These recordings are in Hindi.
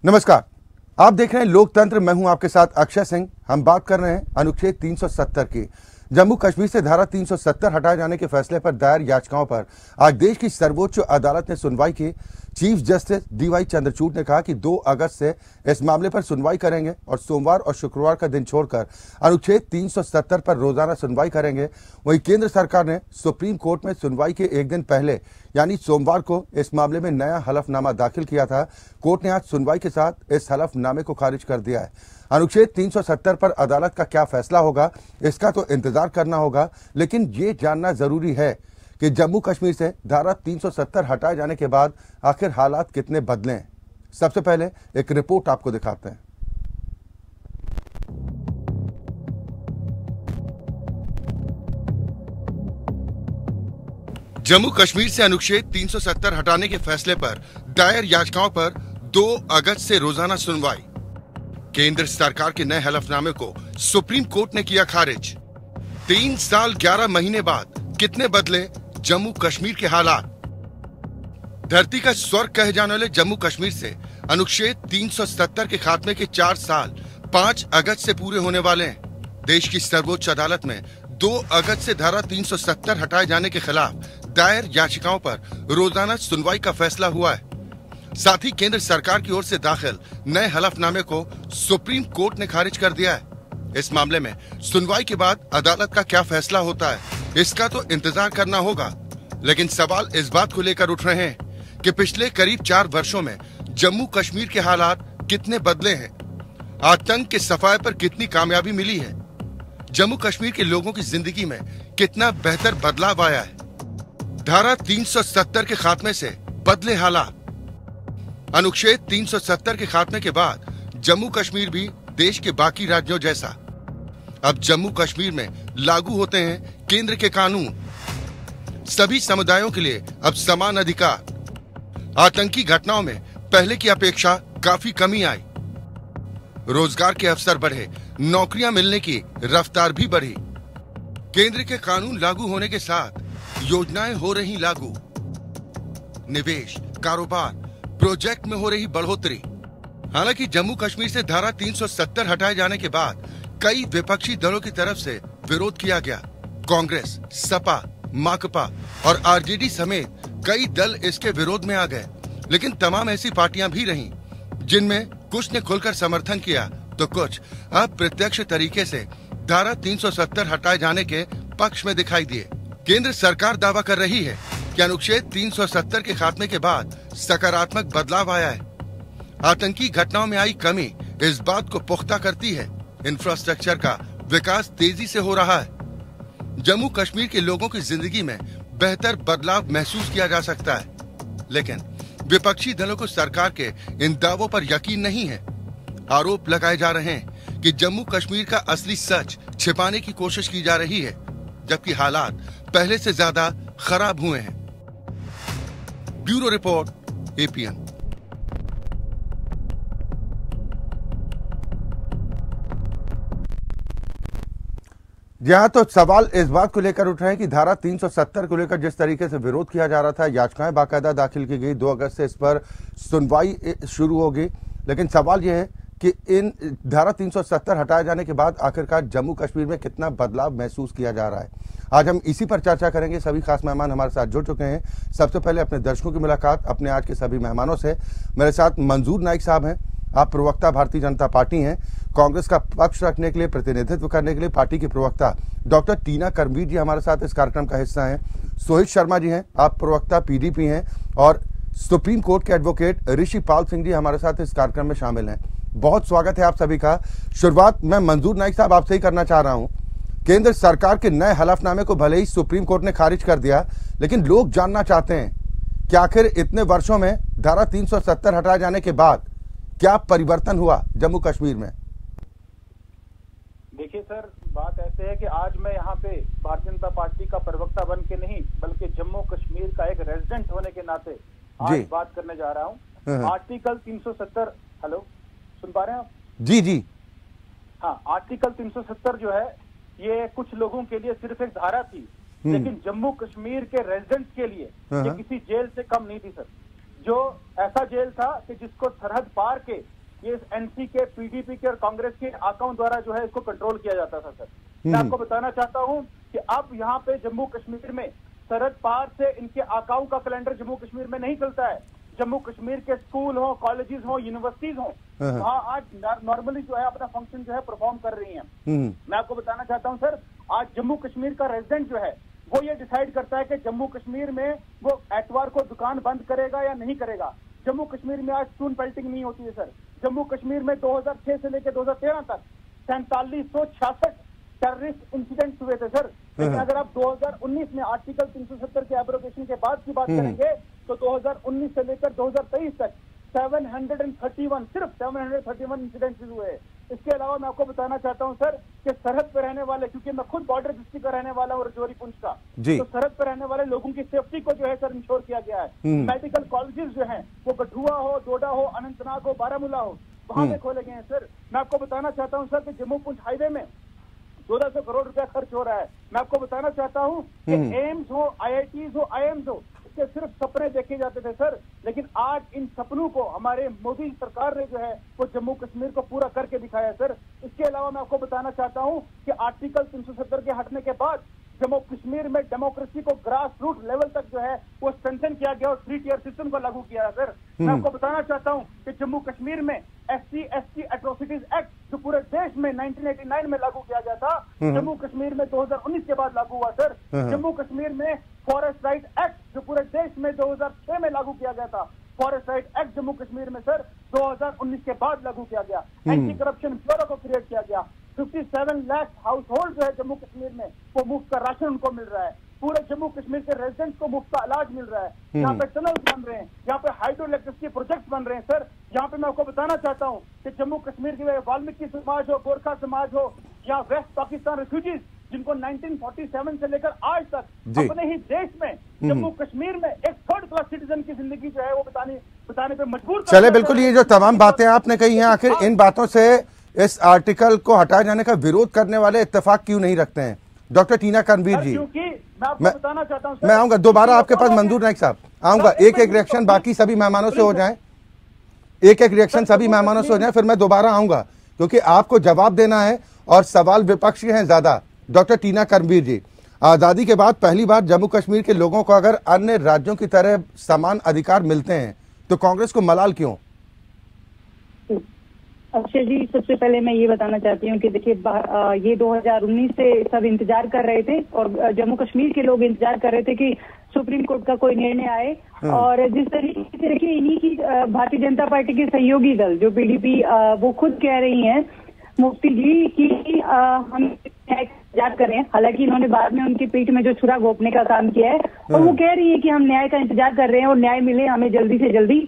नमस्कार, आप देख रहे हैं लोकतंत्र। मैं हूं आपके साथ अक्षय सिंह। हम बात कर रहे हैं अनुच्छेद 370 की। जम्मू कश्मीर से धारा 370 हटाए जाने के फैसले पर दायर याचिकाओं पर आज देश की सर्वोच्च अदालत ने सुनवाई की। चीफ जस्टिस डीवाई चंद्रचूड़ ने कहा कि 2 अगस्त से इस मामले पर सुनवाई करेंगे और सोमवार और शुक्रवार का दिन छोड़कर अनुच्छेद 370 पर रोजाना सुनवाई करेंगे। वहीं केंद्र सरकार ने सुप्रीम कोर्ट में सुनवाई के एक दिन पहले यानी सोमवार को इस मामले में नया हलफनामा दाखिल किया था। कोर्ट ने आज सुनवाई के साथ इस हलफनामे को खारिज कर दिया है। अनुच्छेद 370 पर अदालत का क्या फैसला होगा, इसका तो इंतजार करना होगा, लेकिन ये जानना जरूरी है कि जम्मू कश्मीर से धारा 370 हटाए जाने के बाद आखिर हालात कितने बदले हैं। सबसे पहले एक रिपोर्ट आपको दिखाते हैं। जम्मू कश्मीर से अनुच्छेद 370 हटाने के फैसले पर दायर याचिकाओं पर 2 अगस्त से रोजाना सुनवाई। केंद्र सरकार के नए हलफनामे को सुप्रीम कोर्ट ने किया खारिज। 3 साल 11 महीने बाद कितने बदले जम्मू कश्मीर के हालात। धरती का स्वर्ग कहे जाने वाले जम्मू कश्मीर से अनुच्छेद 370 के खात्मे के 4 साल 5 अगस्त से पूरे होने वाले हैं। देश की सर्वोच्च अदालत में 2 अगस्त से धारा 370 हटाए जाने के खिलाफ दायर याचिकाओं पर रोजाना सुनवाई का फैसला हुआ है। साथ ही केंद्र सरकार की ओर से दाखिल नए हलफनामे को सुप्रीम कोर्ट ने खारिज कर दिया है। इस मामले में सुनवाई के बाद अदालत का क्या फैसला होता है, इसका तो इंतजार करना होगा। लेकिन सवाल इस बात को लेकर उठ रहे हैं कि पिछले करीब 4 वर्षों में जम्मू कश्मीर के हालात कितने बदले हैं, आतंक के सफाए पर कितनी कामयाबी मिली है, जम्मू कश्मीर के लोगों की जिंदगी में कितना बेहतर बदलाव आया है। धारा 370 के खात्मे से बदले हालात। अनुच्छेद 370 के खात्मे के बाद जम्मू कश्मीर भी देश के बाकी राज्यों जैसा अब जम्मू कश्मीर में लागू होते हैं केंद्र के कानून। सभी समुदायों के लिए अब समान अधिकार। आतंकी घटनाओं में पहले की अपेक्षा काफी कमी आई। रोजगार के अवसर बढ़े, नौकरियां मिलने की रफ्तार भी बढ़ी। केंद्र के कानून लागू होने के साथ योजनाएं हो रही लागू। निवेश, कारोबार, प्रोजेक्ट में हो रही बढ़ोतरी। हालांकि जम्मू कश्मीर से धारा 370 हटाए जाने के बाद कई विपक्षी दलों की तरफ से विरोध किया गया। कांग्रेस, सपा, माकपा और आरजेडी समेत कई दल इसके विरोध में आ गए। लेकिन तमाम ऐसी पार्टियां भी रहीं जिनमें कुछ ने खुलकर समर्थन किया तो कुछ अप्रत्यक्ष तरीके से धारा 370 हटाए जाने के पक्ष में दिखाई दिए। केंद्र सरकार दावा कर रही है कि अनुच्छेद 370 के खात्मे के बाद सकारात्मक बदलाव आया है। आतंकी घटनाओं में आई कमी इस बात को पुख्ता करती है। इंफ्रास्ट्रक्चर का विकास तेजी से हो रहा है। जम्मू कश्मीर के लोगों की जिंदगी में बेहतर बदलाव महसूस किया जा सकता है। लेकिन विपक्षी दलों को सरकार के इन दावों पर यकीन नहीं है। आरोप लगाए जा रहे हैं कि जम्मू कश्मीर का असली सच छिपाने की कोशिश की जा रही है, जबकि हालात पहले से ज्यादा खराब हुए हैं। Bureau report, APN. यहाँ तो सवाल इस बात को लेकर उठ रहे हैं कि धारा 370 को लेकर जिस तरीके से विरोध किया जा रहा था, याचिकाएं बाकायदा दाखिल की गई, 2 अगस्त से इस पर सुनवाई शुरू होगी। लेकिन सवाल यह है कि इन धारा 370 हटाए जाने के बाद आखिरकार जम्मू कश्मीर में कितना बदलाव महसूस किया जा रहा है। आज हम इसी पर चर्चा करेंगे। सभी खास मेहमान हमारे साथ जुड़ चुके हैं। सबसे पहले अपने दर्शकों की मुलाकात अपने आज के सभी मेहमानों से। मेरे साथ मंजूर नाइक साहब हैं। आप प्रवक्ता भारतीय जनता पार्टी हैं। कांग्रेस का पक्ष रखने के लिए, प्रतिनिधित्व करने के लिए पार्टी की प्रवक्ता डॉक्टर टीना करमवीर जी हमारे साथ इस कार्यक्रम का हिस्सा हैं। सोहित शर्मा जी हैं, आप प्रवक्ता पीडीपी हैं। और सुप्रीम कोर्ट के एडवोकेट ऋषि पाल सिंह जी हमारे साथ इस कार्यक्रम में शामिल हैं। बहुत स्वागत है आप सभी का। शुरुआत मैं मंजूर नाइक साहब आपसे ही करना चाह रहा हूं। केंद्र सरकार के नए हलफनामे को भले ही सुप्रीम कोर्ट ने खारिज कर दिया, लेकिन लोग जानना चाहते हैं कि आखिर इतने वर्षों में धारा 370 हटाए जाने के बाद क्या परिवर्तन हुआ जम्मू कश्मीर में। देखिए सर, बात ऐसे है कि आज मैं यहाँ पे भारतीय जनता पार्टी का प्रवक्ता बन के नहीं, बल्कि जम्मू कश्मीर का एक रेजिडेंट होने के नाते आज बात करने जा रहा हूँ। आर्टिकल 370, हेलो सुन पा रहे हैं आप? जी जी हाँ, आर्टिकल 370 जो है ये कुछ लोगों के लिए सिर्फ एक धारा थी, लेकिन जम्मू कश्मीर के रेजिडेंट्स के लिए ये किसी जेल से कम नहीं थी सर। जो ऐसा जेल था कि जिसको सरहद पार के ये इस एनसी के, पीडीपी के और कांग्रेस के अकाउंट द्वारा जो है इसको कंट्रोल किया जाता था सर। मैं आपको बताना चाहता हूं कि अब यहाँ पे जम्मू कश्मीर में सरहद पार से इनके अकाउंट का कैलेंडर जम्मू कश्मीर में नहीं चलता है। जम्मू कश्मीर के स्कूल हो, कॉलेजेस हो, यूनिवर्सिटीज हो, वहाँ आज नॉर्मली जो है अपना फंक्शन जो है परफॉर्म कर रही हैं। मैं आपको बताना चाहता हूँ सर, आज जम्मू कश्मीर का रेजिडेंट जो है वो ये डिसाइड करता है कि जम्मू कश्मीर में वो एतवार को दुकान बंद करेगा या नहीं करेगा। जम्मू कश्मीर में आज स्टोन पेल्टिंग नहीं होती है सर। जम्मू कश्मीर में 2006 से लेकर 2013 तक 4766 टेररिस्ट इंसिडेंट्स हुए थे सर। लेकिन अगर आप 2019 में आर्टिकल 370 के एब्रोगेशन के बाद की बात करेंगे तो 2019 से लेकर 2023 तक 731 सिर्फ 731 इंसिडेंट्स हुए। इसके अलावा मैं आपको बताना चाहता हूं सर कि सरहद पर रहने वाले, क्योंकि मैं खुद बॉर्डर डिस्ट्रिक्ट का रहने वाला हूं रजौरी पुंछ का, तो सरहद पर रहने वाले लोगों की सेफ्टी को जो है सर इंश्योर किया गया है। मेडिकल कॉलेजेस जो हैं वो कठुआ हो, डोडा हो, अनंतनाग हो, बारामूला हो, वहां पे खोले गए हैं सर। मैं आपको बताना चाहता हूँ सर कि जम्मू पुंछ हाईवे में 1400 करोड़ रुपया खर्च हो रहा है। मैं आपको बताना चाहता हूँ कि एम्स हो, IITs हो, IIMs हो, इसके सिर्फ सपने देखे जाते थे सर। लेकिन आज इन सपनों को हमारे मोदी सरकार ने जो है वो जम्मू कश्मीर को पूरा करके दिखाया सर। इसके अलावा मैं आपको बताना चाहता हूँ कि आर्टिकल 370 के हटने के बाद जम्मू कश्मीर में डेमोक्रेसी को ग्रास रूट लेवल तक जो है वो स्ट्रेंथन किया गया और 3 टियर सिस्टम को लागू किया है सर। मैं आपको बताना चाहता हूं कि जम्मू कश्मीर में SC/ST एट्रोसिटीज एक्ट जो पूरे देश में 1989 में लागू किया गया था, जम्मू कश्मीर में 2019 के बाद लागू हुआ सर। जम्मू कश्मीर में फॉरेस्ट राइट एक्ट जो पूरे देश में 2006 में लागू किया गया था, forest right act Jammu Kashmir में सर 2019 के बाद लागू किया गया। एंटी करप्शन ब्यूरो को क्रिएट किया गया। 57 लाख हाउस होल्ड जो है जम्मू कश्मीर में वो मुफ्त का राशन उनको मिल रहा है। पूरे जम्मू कश्मीर के रेजिडेंट्स को मुफ्त का इलाज मिल रहा है। यहाँ पे टनल बन रहे हैं, यहाँ पे हाइड्रो इलेक्ट्रिसिटी प्रोजेक्ट बन रहे हैं सर। यहाँ पे मैं आपको बताना चाहता हूँ कि जम्मू कश्मीर के वाल्मीकि समाज हो, गोरखा समाज हो या वेस्ट पाकिस्तान रेफ्यूजीज जिनको 1947 से लेकर आज तक अपने ही देश में जम्मू कश्मीर में एक थर्ड क्लास सिटीजन की जिंदगी जो है वो बताने पे मजबूर। चले बिल्कुल, ये जो तमाम बातें आपने कही हैं, आखिर इन बातों से इस आर्टिकल को हटाए जाने का विरोध करने वाले इत्तेफाक क्यों नहीं रखते हैं? डॉक्टर टीना कर्णवीर जी, क्योंकि मैं आपको बताना चाहता हूं, मैं आऊंगा दोबारा आपके पास, मंजूर नाइक साहब आऊंगा। एक एक रिएक्शन बाकी सभी मेहमानों से हो जाए, एक एक रिएक्शन सभी मेहमानों से हो जाए, फिर मैं दोबारा आऊंगा क्योंकि आपको जवाब देना है और सवाल विपक्षी हैं ज्यादा। डॉक्टर टीना कर्णवीर जी, आजादी के बाद पहली बार जम्मू कश्मीर के लोगों को अगर अन्य राज्यों की तरह समान अधिकार मिलते हैं तो कांग्रेस को मलाल क्यों? अक्षय जी, सबसे पहले मैं ये बताना चाहती हूँ कि देखिए ये 2019 से सब इंतजार कर रहे थे और जम्मू कश्मीर के लोग इंतजार कर रहे थे कि सुप्रीम कोर्ट का कोई निर्णय आए। और जिस तरीके से देखिए इन्हीं की भारतीय जनता पार्टी के सहयोगी दल जो PDP वो खुद कह रही हैं मुफ्ती जी की हम इंतजार कर रहे हैं। हालांकि इन्होंने बाद में उनकी पीठ में जो छुरा घोंपने का काम किया है और वो कह रही है कि हम न्याय का इंतजार कर रहे हैं और न्याय मिले हमें जल्दी से जल्दी।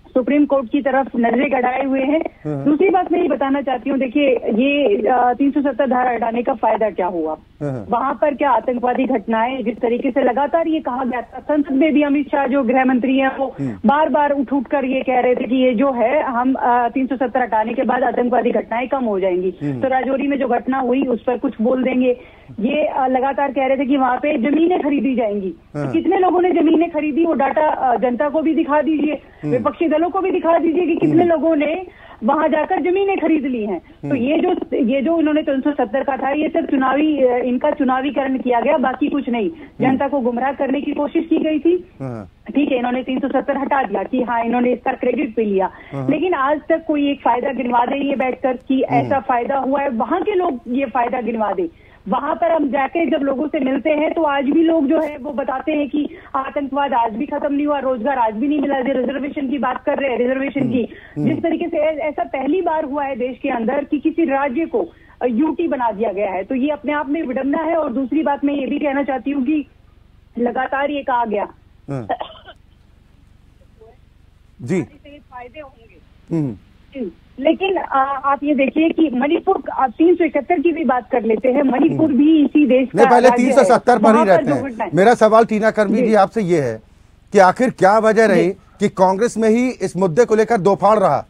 सुप्रीम कोर्ट की तरफ नजरें गड़ाए हुए हैं। दूसरी बात मैं ये बताना चाहती हूँ, देखिए ये 370 धारा हटाने का फायदा क्या हुआ? वहां पर क्या आतंकवादी घटनाएं जिस तरीके से लगातार ये कहा गया था, संसद में भी अमित शाह जो गृह मंत्री हैं वो बार बार उठ कर ये कह रहे थे कि ये जो है हम 370 हटाने के बाद आतंकवादी घटनाएं कम हो जाएंगी। तो राजौरी में जो घटना हुई उस पर कुछ बोल देंगे। ये लगातार कह रहे थे कि वहां पे जमीनें खरीदी जाएंगी। तो कितने लोगों ने जमीनें खरीदी वो डाटा जनता को भी दिखा दीजिए, विपक्षी दलों को भी दिखा दीजिए कि कितने लोगों ने वहां जाकर जमीनें खरीद ली हैं। तो ये जो इन्होंने 370 का था ये सिर्फ इनका चुनावीकरण किया गया, बाकी कुछ नहीं। जनता को गुमराह करने की कोशिश की गई थी। ठीक है, इन्होंने 370 हटा दिया कि हाँ इन्होंने इसका क्रेडिट पे लिया, लेकिन आज तक कोई एक फायदा गिनवा दे ये बैठकर कि ऐसा फायदा हुआ है। वहां के लोग ये फायदा गिनवा दे। वहां पर हम जाके जब लोगों से मिलते हैं तो आज भी लोग जो है वो बताते हैं कि आतंकवाद आज भी खत्म नहीं हुआ, रोजगार आज भी नहीं मिला। रिजर्वेशन की बात कर रहे हैं, रिजर्वेशन की जिस तरीके से ऐसा पहली बार हुआ है देश के अंदर कि किसी राज्य को यूटी बना दिया गया है, तो ये अपने आप में विडंबना है। और दूसरी बात मैं ये भी कहना चाहती हूँ कि लगातार ये कहा गया जी फायदे होंगे, लेकिन आप ये देखिए कि मणिपुर, आप 371 की भी बात कर लेते हैं, मणिपुर भी इसी देश का पहले 370 पर ही रहते हैं। मेरा सवाल टीना कर्णवीर जी आपसे ये है कि आखिर क्या वजह रही कि कांग्रेस में ही इस मुद्दे को लेकर दो फाड़ रहा?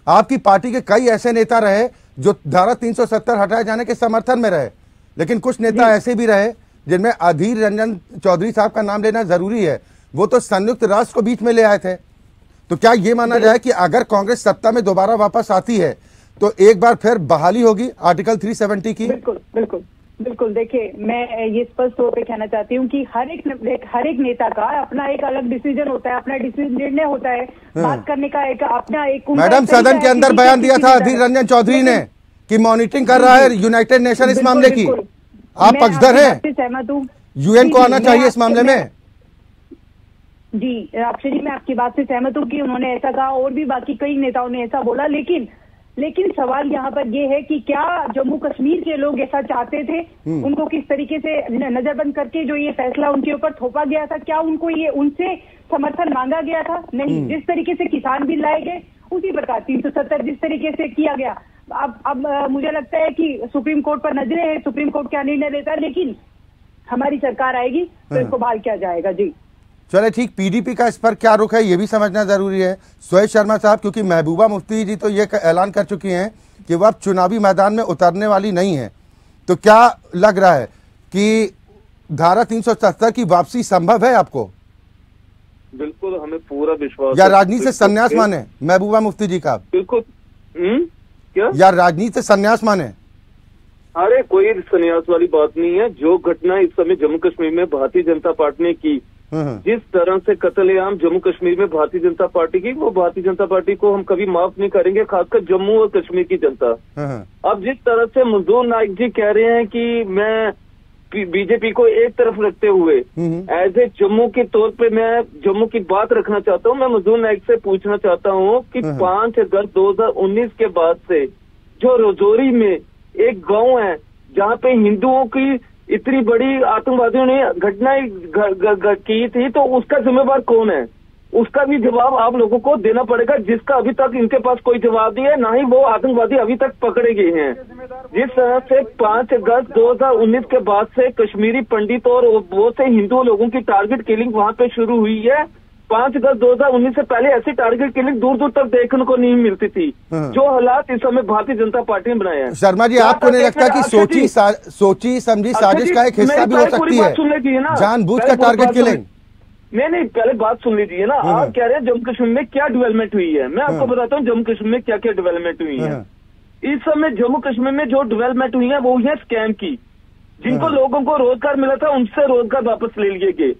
आपकी पार्टी के कई ऐसे नेता रहे जो धारा 370 हटाए जाने के समर्थन में रहे, लेकिन कुछ नेता ऐसे भी रहे जिनमें अधीर रंजन चौधरी साहब का नाम लेना जरूरी है। वो तो संयुक्त राष्ट्र को बीच में ले आए थे। तो क्या ये माना जाए कि अगर कांग्रेस सत्ता में दोबारा वापस आती है तो एक बार फिर बहाली होगी आर्टिकल 370 की? बिल्कुल बिल्कुल बिल्कुल। देखिए, मैं ये स्पष्ट तौर पे कहना चाहती हूँ कि हर एक नेता का अपना एक अलग डिसीजन होता है, अपना निर्णय होता है, बात करने का एक अपना एक। मैडम, सदन के अंदर बयान दिया था अधीर रंजन चौधरी ने कि मॉनिटरिंग कर रहा है यूनाइटेड नेशन इस मामले की। आप पक्षधर हैं? सहमत हूँ। यूएन को आना चाहिए इस मामले में। जी अक्षय जी, मैं आपकी बात से सहमत हूँ कि उन्होंने ऐसा कहा और भी बाकी कई नेताओं ने ऐसा बोला, लेकिन सवाल यहाँ पर ये है कि क्या जम्मू कश्मीर के लोग ऐसा चाहते थे? उनको किस तरीके से नजरबंद करके जो ये फैसला उनके ऊपर थोपा गया था, क्या उनको ये उनसे समर्थन मांगा गया था? नहीं। जिस तरीके से किसान बिल लाए गए उसी प्रकार 370 जिस तरीके से किया गया। अब मुझे लगता है कि सुप्रीम कोर्ट पर नजरें हैं, सुप्रीम कोर्ट क्या निर्णय लेता है, लेकिन हमारी सरकार आएगी तो इसको बहाल किया जाएगा। जी चले ठीक, पीडीपी का इस पर क्या रुख है ये भी समझना जरूरी है। सुहेल शर्मा साहब, क्योंकि महबूबा मुफ्ती जी तो ये ऐलान कर चुकी हैं कि वह अब चुनावी मैदान में उतरने वाली नहीं है, तो क्या लग रहा है कि धारा 370 की वापसी संभव है आपको? बिल्कुल, हमें पूरा विश्वास। या राजनीति से संन्यास माने महबूबा मुफ्ती जी का? बिल्कुल। क्या? या राजनीति से संन्यास माने? अरे कोई संन्यास वाली बात नहीं है। जो घटना इस समय जम्मू कश्मीर में भारतीय जनता पार्टी ने की, जिस तरह से कत्लेआम जम्मू कश्मीर में भारतीय जनता पार्टी की, वो भारतीय जनता पार्टी को हम कभी माफ नहीं करेंगे, खासकर जम्मू और कश्मीर की जनता। अब जिस तरह से मंजूर नाइक जी कह रहे हैं कि मैं बीजेपी को एक तरफ रखते हुए एज ए जम्मू के तौर पे मैं जम्मू की बात रखना चाहता हूँ, मैं मंजूर नाइक से पूछना चाहता हूँ कि 5 अगस्त 2019 के बाद से जो रजौरी में एक गाँव है जहाँ पे हिंदुओं की इतनी बड़ी आतंकवादियों ने घटनाएं की थी, तो उसका जिम्मेवार कौन है? उसका भी जवाब आप लोगों को देना पड़ेगा, जिसका अभी तक इनके पास कोई जवाब नहीं है, ना ही वो आतंकवादी अभी तक पकड़े गए हैं। जिस तरह से 5 अगस्त 2019 के बाद से कश्मीरी पंडित और बहुत से हिंदू लोगों की टारगेट किलिंग वहां पे शुरू हुई है। 5 अगस्त 2019 से पहले ऐसी टारगेट किलिंग दूर दूर तक देखने को नहीं मिलती थी, जो हालात इस समय भारतीय जनता पार्टी ने बनाए हैं। शर्मा जी, आपको नहीं लगता कि सोची समझी साजिश का एक हिस्सा भी हो सकती है जानबूझ कर टारगेट किलिंग? नहीं, पहले बात सुन लीजिए ना। आप कह रहे हैं जम्मू कश्मीर में क्या डेवलपमेंट हुई है, मैं आपको बताता हूँ जम्मू कश्मीर में क्या क्या डेवलपमेंट हुई है। इस समय जम्मू कश्मीर में जो डेवलपमेंट हुई है वो हुई है स्कैम की। जिनको लोगों को रोजगार मिला था उनसे रोजगार वापस ले लिए गए।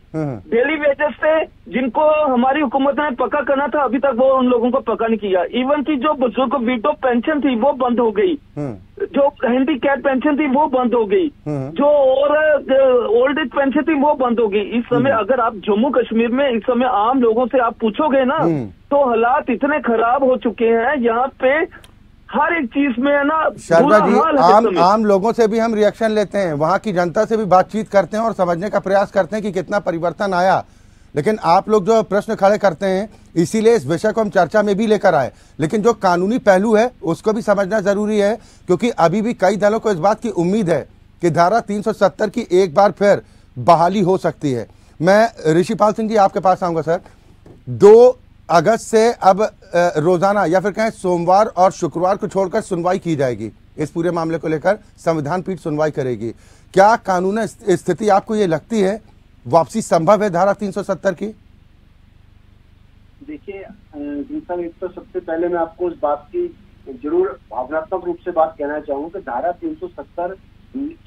डेली वेजेस से जिनको हमारी हुकूमत ने पक्का करना था, अभी तक वो उन लोगों को पक्का नहीं किया। इवन की जो बुजुर्ग विडो पेंशन थी वो बंद हो गई, जो हैंडीकैप पेंशन थी वो बंद हो गई, जो और ओल्ड एज पेंशन थी वो बंद हो गई। इस समय अगर आप जम्मू कश्मीर में इस समय आम लोगों से आप पूछोगे ना, तो हालात इतने खराब हो चुके हैं यहाँ पे, हर एक चीज में है ना। शर्मा जी, आम लोगों से भी हम रिएक्शन लेते हैं, वहां की जनता से भी बातचीत करते हैं और समझने का प्रयास करते हैं कि कितना परिवर्तन आया, लेकिन आप लोग जो प्रश्न खड़े करते हैं इसीलिए इस विषय को हम चर्चा में भी लेकर आए। लेकिन जो कानूनी पहलू है उसको भी समझना जरूरी है, क्योंकि अभी भी कई दलों को इस बात की उम्मीद है कि धारा 370 की एक बार फिर बहाली हो सकती है। मैं ऋषिपाल सिंह जी आपके पास आऊंगा सर। 2 अगस्त से अब रोजाना या फिर कहें सोमवार और शुक्रवार को छोड़कर सुनवाई की जाएगी इस पूरे मामले को लेकर, संविधान पीठ सुनवाई करेगी। क्या कानूनी स्थिति आपको ये लगती है वापसी संभव है धारा 370 की? देखिए एक तो सबसे पहले मैं आपको उस बात की जरूर भावनात्मक रूप से बात कहना चाहूंगा कि धारा 370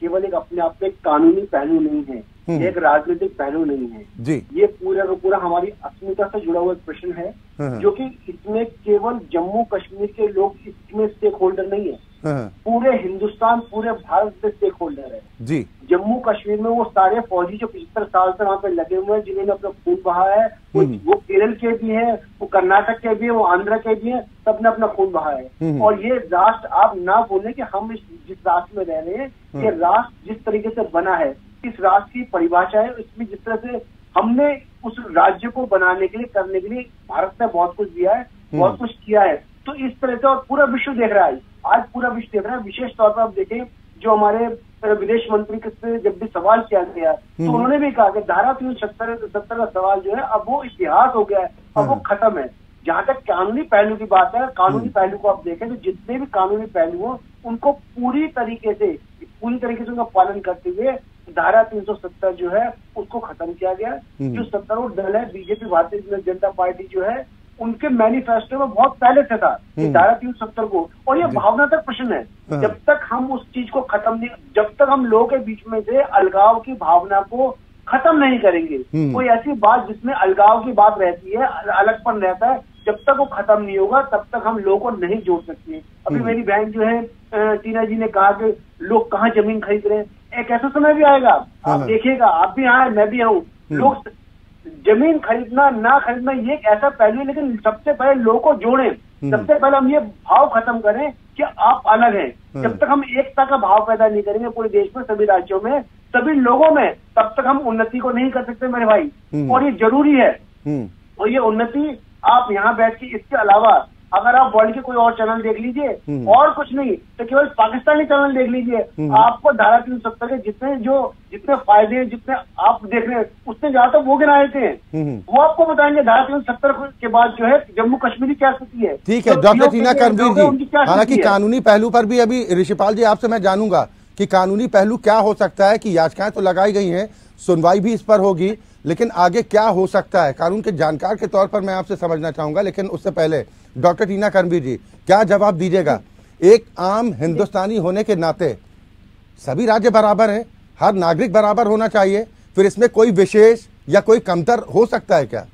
केवल एक अपने आप में कानूनी पहलू नहीं है, एक राजनीतिक पहलू नहीं है जी। ये पूरा हमारी अस्मिता से जुड़ा हुआ एक प्रश्न है, जो कि इसमें केवल जम्मू कश्मीर के लोग इसमें स्टेक होल्डर नहीं है, पूरे हिंदुस्तान पूरे भारत से स्टेक होल्डर है जी। जम्मू कश्मीर में वो सारे फौजी जो 75 साल से वहाँ पे लगे हुए हैं, जिन्होंने अपना खून बहाया है, वो केरल के भी हैं, वो कर्नाटक के भी हैं, वो आंध्र के भी हैं, सबने अपना खून बहाया है। और ये राष्ट्र, आप ना बोले कि हम जिस राष्ट्र में रह रहे हैं, ये राष्ट्र जिस तरीके से बना है, इस राष्ट्र की परिभाषा है, इसमें जिस तरह से हमने उस राज्य को बनाने के लिए, करने के लिए भारत ने बहुत कुछ दिया है, बहुत कुछ किया है, तो इस तरह से और पूरा विश्व देख रहा है, आज पूरा विश्व देख रहा है। विशेष तौर पर आप देखें, जो हमारे विदेश मंत्री से जब भी सवाल किया गया तो उन्होंने भी कहा कि धारा 370 का सवाल जो है अब वो इतिहास हो गया है, अब वो खत्म है। जहां तक कानूनी पहलू की बात है, कानूनी पहलू को आप देखें तो जितने भी कानूनी पहलू हो उनको पूरी तरीके से उनका पालन करते हुए धारा 370 जो है उसको खत्म किया गया। जो सत्तारूढ़ दल है बीजेपी, भारतीय जनता पार्टी जो है, उनके मैनिफेस्टो में बहुत पहले से था कि धारा 370 को, और ये भावनात्मक प्रश्न है। जब तक हम उस चीज को खत्म नहीं, जब तक हम लोगों के बीच में से अलगाव की भावना को खत्म नहीं करेंगे, कोई ऐसी बात जिसमें अलगाव की बात रहती है, अलगपन रहता है, जब तक वो खत्म नहीं होगा तब तक हम लोगों को नहीं जोड़ सकते। अभी मेरी बहन जो है टीना जी ने कहा कि लोग कहाँ जमीन खरीद रहे हैं, एक ऐसा समय भी आएगा, आप देखिएगा, आप भी आए मैं भी आऊँ, लोग जमीन खरीदना ना खरीदना ये एक ऐसा पहलू है, लेकिन सबसे पहले लोगों को जोड़ें, सबसे पहले हम ये भाव खत्म करें कि आप अलग हैं। जब तक हम एकता का भाव पैदा नहीं करेंगे पूरे देश में, सभी राज्यों में, सभी लोगों में, तब तक हम उन्नति को नहीं कर सकते मेरे भाई। और ये जरूरी है, और ये उन्नति आप यहाँ बैठ के, इसके अलावा अगर आप वर्ल्ड के कोई और चैनल देख लीजिए, और कुछ नहीं तो केवल पाकिस्तानी चैनल देख लीजिए, आपको धारा 370 के जितने फायदे, जितने आप देख रहे हैं, उससे ज्यादा वो गिनाए थे, वो आपको बताएंगे धारा 370 के बाद जो है जम्मू कश्मीर की क्या स्थिति है। ठीक है डॉक्टर टीना कर्मवीर जी, हालांकि कानूनी पहलू पर भी अभी ऋषिपाल जी आपसे मैं जानूंगा कि कानूनी पहलू क्या हो सकता है, कि याचिकाएं तो लगाई गई हैं, सुनवाई भी इस पर होगी, लेकिन आगे क्या हो सकता है, कानून के जानकार के तौर पर मैं आपसे समझना चाहूंगा। लेकिन उससे पहले डॉक्टर टीना कर्मवीर जी क्या जवाब दीजिएगा, एक आम हिंदुस्तानी होने के नाते सभी राज्य बराबर हैं, हर नागरिक बराबर होना चाहिए, फिर इसमें कोई विशेष या कोई कमतर हो सकता है क्या?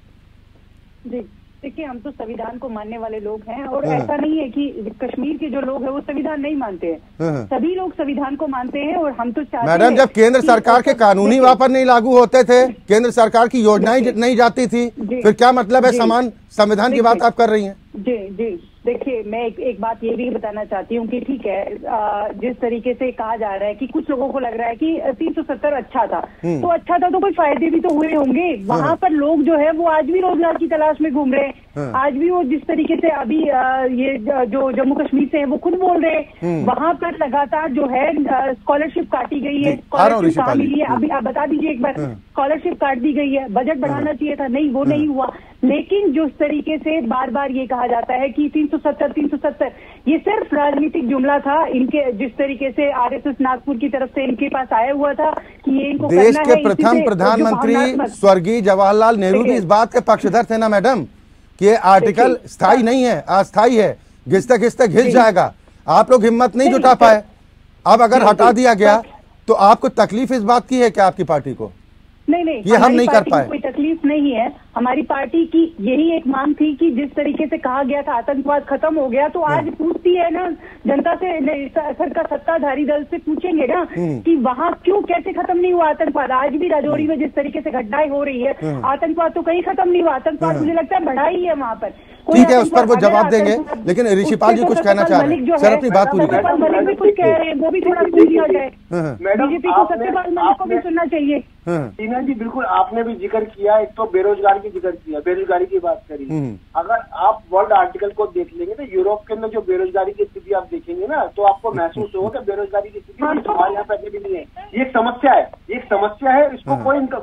जी देखिए, हम तो संविधान को मानने वाले लोग हैं, और ऐसा नहीं है कि कश्मीर के जो लोग हैं वो संविधान नहीं मानते हैं, सभी लोग संविधान को मानते हैं। और हम तो चाहते हैं, मैडम, जब केंद्र सरकार के कानूनी वहाँ पर नहीं लागू होते थे, केंद्र सरकार की योजनाएं नहीं जाती थी, फिर क्या मतलब है समान संविधान की बात आप कर रही हैं? जी जी देखिए, मैं एक बात ये भी बताना चाहती हूँ कि ठीक है, जिस तरीके से कहा जा रहा है कि कुछ लोगों को लग रहा है कि 370 अच्छा था, तो अच्छा था तो कोई फायदे भी तो हुए होंगे। वहाँ पर लोग जो है वो आज भी रोजगार की तलाश में घूम रहे हैं, आज भी वो जिस तरीके से अभी ये जो जम्मू कश्मीर से है वो खुद बोल रहे हैं, वहाँ पर लगातार जो है स्कॉलरशिप काटी गई है। स्कॉलरशिप कहाँ मिली है अभी आप बता दीजिए एक बार। स्कॉलरशिप काट दी गई है, बजट बढ़ाना चाहिए था, नहीं वो नहीं हुआ। लेकिन जिस तरीके से बार बार ये कहा जाता है कि 370 ये सिर्फ राजनीतिक जुमला था इनके, जिस तरीके से आरएसएस नागपुर की तरफ से इनके पास आया हुआ था कि ये इनको देश के प्रथम प्रधानमंत्री स्वर्गीय जवाहरलाल नेहरू भी इस बात के पक्षधर थे ना मैडम, कि ये आर्टिकल स्थायी नहीं है, अस्थायी है, घिसते घिसते घिस जाएगा। आप लोग हिम्मत नहीं जुटा पाए, अब अगर हटा दिया गया तो आपको तकलीफ इस बात की है क्या आपकी पार्टी को? नहीं, ये हम नहीं कर पाए। कोई तकलीफ नहीं है, हमारी पार्टी की यही एक मांग थी कि जिस तरीके से कहा गया था आतंकवाद खत्म हो गया, तो आज पूछती है ना जनता से, सरकार सत्ताधारी दल से पूछेंगे ना कि वहाँ क्यों कैसे खत्म नहीं हुआ आतंकवाद। आज भी राजौरी में जिस तरीके से घटनाएं हो रही है, आतंकवाद तो कहीं खत्म नहीं हुआ, आतंकवाद मुझे लगता है बढ़ा ही है वहाँ पर। ठीक है, उस पर वो जवाब देंगे, लेकिन ऋषिपाल जी कुछ कहना चाह रहे हैं, सर अपनी बात पूरी करें। मलिक भी कुछ कह रहे हैं, वो भी थोड़ा सुन लिया जाए, बीजेपी को सत्यपाल मलिक को भी सुनना चाहिए। टीना जी बिल्कुल, आपने भी जिक्र किया, एक तो बेरोजगारी की जिक्र किया, बेरोजगारी की बात करी। अगर आप वर्ल्ड आर्टिकल को देख लेंगे तो यूरोप के अंदर जो बेरोजगारी की स्थिति आप देखेंगे ना, तो आपको महसूस होगा कि बेरोजगारी की स्थिति हमारे यहाँ पे भी नहीं है। ये एक समस्या है, एक समस्या है, इसको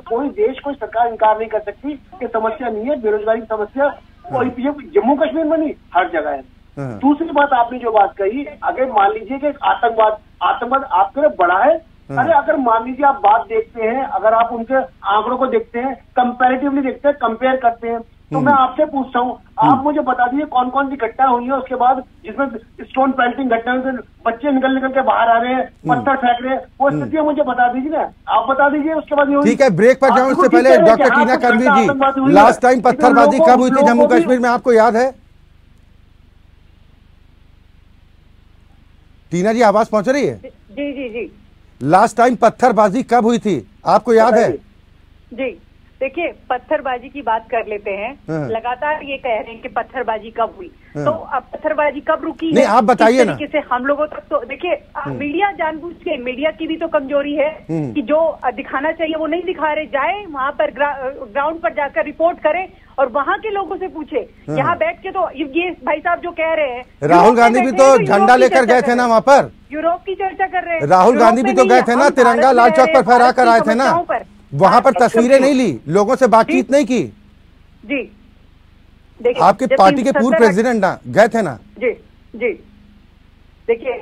कोई देश, कोई सरकार इनकार नहीं कर सकती कि समस्या नहीं है, बेरोजगारी की समस्या जम्मू कश्मीर में नहीं, हर जगह है। दूसरी बात, आपने जो बात कही, अगर मान लीजिए कि आतंकवाद आपके लिए बड़ा है, अरे अगर मान लीजिए आप बात देखते हैं, अगर आप उनके आंकड़ों को देखते हैं, कंपैरेटिवली देखते हैं, कंपेयर करते हैं, तो मैं आपसे पूछता हूँ, आप मुझे बता दीजिए कौन कौन सी घटना हुई है उसके बाद जिसमें स्टोन पेल्टिंग घटना से बच्चे निकल के बाहर आ रहे हैं, पत्थर फेंक रहे हैं, वो स्थितियां मुझे बता दीजिए ना, आप बता दीजिए। उसके बाद ठीक है, ब्रेक पर जाऊं उससे पहले डॉक्टर टीना कर्मवीर जी, लास्ट टाइम पत्थरबाजी कब हुई थी जम्मू कश्मीर में, आपको याद है? टीना जी आवाज पहुंच रही है? जी जी जी। लास्ट टाइम पत्थरबाजी कब हुई थी, आपको याद है? जी देखिए, पत्थरबाजी की बात कर लेते हैं। लगातार ये कह रहे हैं कि पत्थरबाजी कब हुई, तो अब पत्थरबाजी कब रुकी नहीं, है? आप बताइए ना। तरीके से हम लोगों तक तो देखिए, मीडिया जानबूझ के, मीडिया की भी तो कमजोरी है कि जो दिखाना चाहिए वो नहीं दिखा रहे। जाए वहाँ पर ग्राउंड पर जाकर रिपोर्ट करें और वहाँ के लोगों से पूछे। यहाँ बैठ के तो ये भाई साहब जो कह रहे हैं, राहुल गांधी भी तो झंडा लेकर गए थे ना वहाँ पर, यूरोप की चर्चा कर रहे हैं। राहुल गांधी भी तो गए थे ना, तिरंगा लाल चौक पर फहरा कर आए थे ना, वहां पर तस्वीरें नहीं ली, लोगों से बातचीत नहीं की। जी देखिए, आपके पार्टी के पूर्व प्रेसिडेंट ना गए थे ना। जी जी देखिए,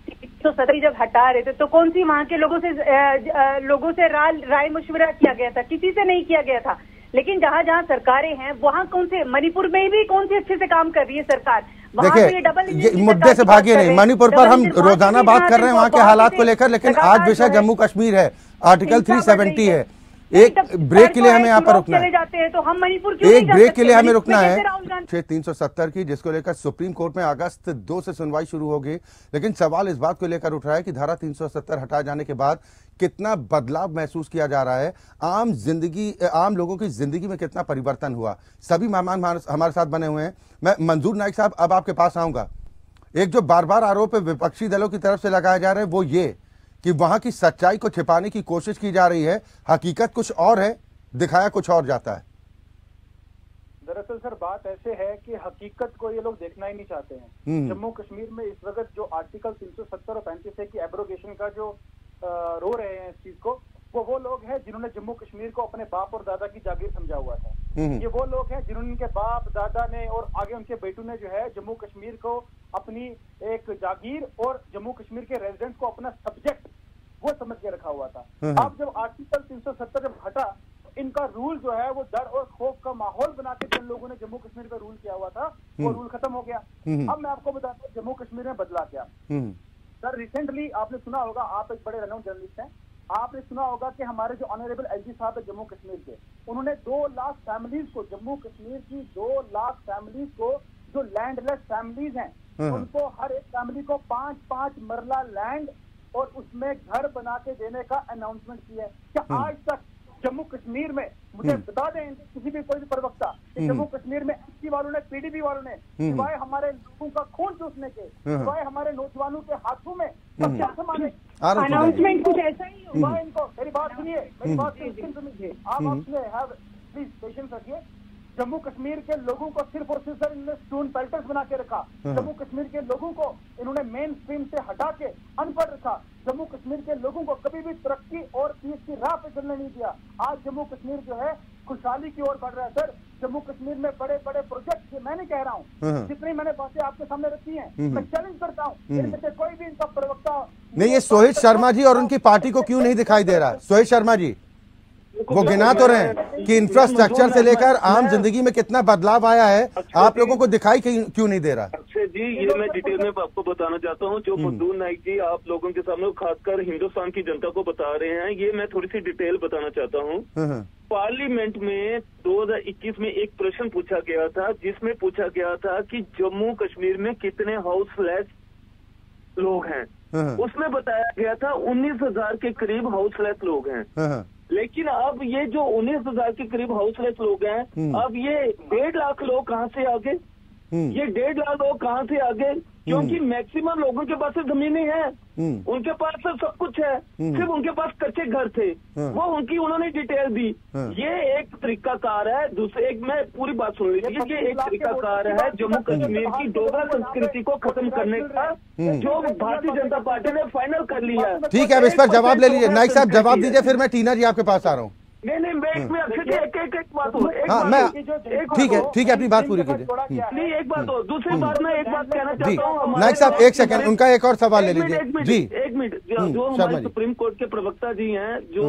370 जब हटा रहे थे तो कौन सी वहां के लोगों से राय मशवरा किया गया था? किसी से नहीं किया गया था। लेकिन जहाँ जहाँ सरकारें हैं वहाँ कौन से, मणिपुर में भी कौन से अच्छे से काम कर रही है सरकार। देखिए, ये मुद्दे से भागे नहीं, मणिपुर पर हम रोजाना बात कर रहे हैं वहाँ के हालात को लेकर, लेकिन आज विषय जम्मू कश्मीर है, आर्टिकल 370 है। एक ब्रेक के लिए हमें यहाँ पर रुकना है, जाते हैं तो हम मणिपुर एक ब्रेक के लिए हमें रुकना है। 370 की, जिसको लेकर सुप्रीम कोर्ट में अगस्त 2 से सुनवाई शुरू होगी, लेकिन सवाल इस बात को लेकर उठ रहा है कि धारा 370 हटाए जाने के बाद कितना बदलाव महसूस किया जा रहा है, आम लोगों की जिंदगी में कितना परिवर्तन हुआ। सभी मेहमान हमारे साथ बने हुए हैं। मैं मंजूर नाइक साहब अब आपके पास आऊंगा। एक जो बार बार आरोप विपक्षी दलों की तरफ से लगाए जा रहे हैं वो ये कि वहां की सच्चाई को छिपाने की कोशिश की जा रही है, हकीकत कुछ और है, दिखाया कुछ और जाता है। दरअसल सर बात ऐसे है कि हकीकत को ये लोग देखना ही नहीं चाहते हैं। जम्मू कश्मीर में इस वक्त जो आर्टिकल 370 और 35 है कि एब्रोगेशन का जो रो रहे हैं इस चीज को, वो लोग हैं जिन्होंने जम्मू कश्मीर को अपने बाप और दादा की जागीर समझा हुआ था। ये वो लोग हैं जिन्होंने उनके बाप दादा ने और आगे उनके बेटों ने जो है जम्मू कश्मीर को अपनी एक जागीर और जम्मू कश्मीर के रेजिडेंट्स को अपना सब्जेक्ट वो समझ के रखा हुआ था। अब जब आर्टिकल 370 जब हटा, इनका रूल जो है वो डर और खौफ का माहौल बना के जिन लोगों ने जम्मू कश्मीर पर रूल किया हुआ था वो रूल खत्म हो गया। अब मैं आपको बताता हूँ जम्मू कश्मीर में बदला क्या। सर रिसेंटली आपने सुना होगा, आप एक बड़े रनआउट जर्नलिस्ट हैं, आपने सुना होगा कि हमारे जो ऑनरेबल एलजी साहब है जम्मू कश्मीर के, उन्होंने 2 लाख फैमिलीज को, जम्मू कश्मीर की 2 लाख फैमिलीज को, जो लैंडलेस फैमिलीज हैं उनको हर एक फैमिली को 5-5 मरला लैंड और उसमें घर बना के देने का अनाउंसमेंट किया है। क्या आज तक जम्मू कश्मीर में, मुझे बता दें किसी भी कोई भी प्रवक्ता, जम्मू कश्मीर में एसपी वालों ने, पीडीपी वालों ने, सिवाय हमारे लोगों का खून चूसने के, सिवाय हमारे नौजवानों के हाथों में क्या सामान अनाउंसमेंट कुछ ऐसा ही हुआ। इनको मेरी बात सुनिए, मेरी बात सुनिए, आप प्लीज पेशेंस रखिए। जम्मू कश्मीर के लोगों को सिर्फ और सिर्फ इन्होंने स्टोन पेल्टर्स बना के रखा। जम्मू कश्मीर के लोगों को इन्होंने मेन स्ट्रीम से हटा के अनपढ़ रखा। जम्मू कश्मीर के लोगों को कभी भी तरक्की और पीस की राह पे चलने नहीं दिया। आज जम्मू कश्मीर जो है खुशहाली की ओर बढ़ रहा है। सर जम्मू कश्मीर में बड़े बड़े प्रोजेक्ट, मैं नहीं कह रहा हूँ, जितनी मैंने बातें आपके सामने रखी हैं, मैं चैलेंज करता हूँ, इनमें से कोई भी इनका प्रवक्ता नहीं। ये सोहित शर्मा जी और उनकी पार्टी को क्यों नहीं दिखाई दे रहा? सोहित शर्मा जी वो गिना तो रहे हैं कि इंफ्रास्ट्रक्चर से लेकर आम जिंदगी में कितना बदलाव आया है, आप लोगों को दिखाई क्यों नहीं दे रहा? अक्षय जी, ये मैं डिटेल में आपको बताना चाहता हूँ। जो मंजूर नाइक जी आप लोगों के सामने, खासकर हिंदुस्तान की जनता को बता रहे हैं, ये मैं थोड़ी सी डिटेल बताना चाहता हूँ। पार्लियामेंट में 2021 में एक प्रश्न पूछा गया था, जिसमें पूछा गया था कि जम्मू कश्मीर में कितने हाउसलेस लोग हैं। उसमें बताया गया था 19,000 के करीब हाउसलेस लोग हैं। लेकिन अब ये जो 19,000 के करीब हाउसलेस लोग हैं, अब ये 1.5 लाख लोग कहाँ से आ गए? ये 1.5 लाख लोग कहाँ से आ गए? क्योंकि मैक्सिमम लोगों के पास जमीनें हैं, उनके पास सब कुछ है, सिर्फ उनके पास कच्चे घर थे, वो उनकी उन्होंने डिटेल दी। ये एक तरीकाकार है। दूसरे एक मैं पूरी बात सुन लीजिए, ये एक तरीकाकार है जम्मू कश्मीर की डोगरा संस्कृति को खत्म करने का, जो भारतीय जनता पार्टी ने फाइनल कर लिया है। ठीक है, अब इस पर जवाब ले लीजिए। नाइक साहब जवाब दीजिए, फिर मैं टीना जी आपके पास आ रहा हूँ। नहीं, एक बात हो। हाँ, मैं ठीक है, अपनी बात पूरी कीजिए। नहीं, एक बात हो। दूसरी बात मैं एक बात कहना चाहता हूँ। नाइक साहब एक सेकंड, उनका एक और सवाल ले लीजिए जी। एक मिनट, जो हमारे सुप्रीम कोर्ट के प्रवक्ता जी हैं, जो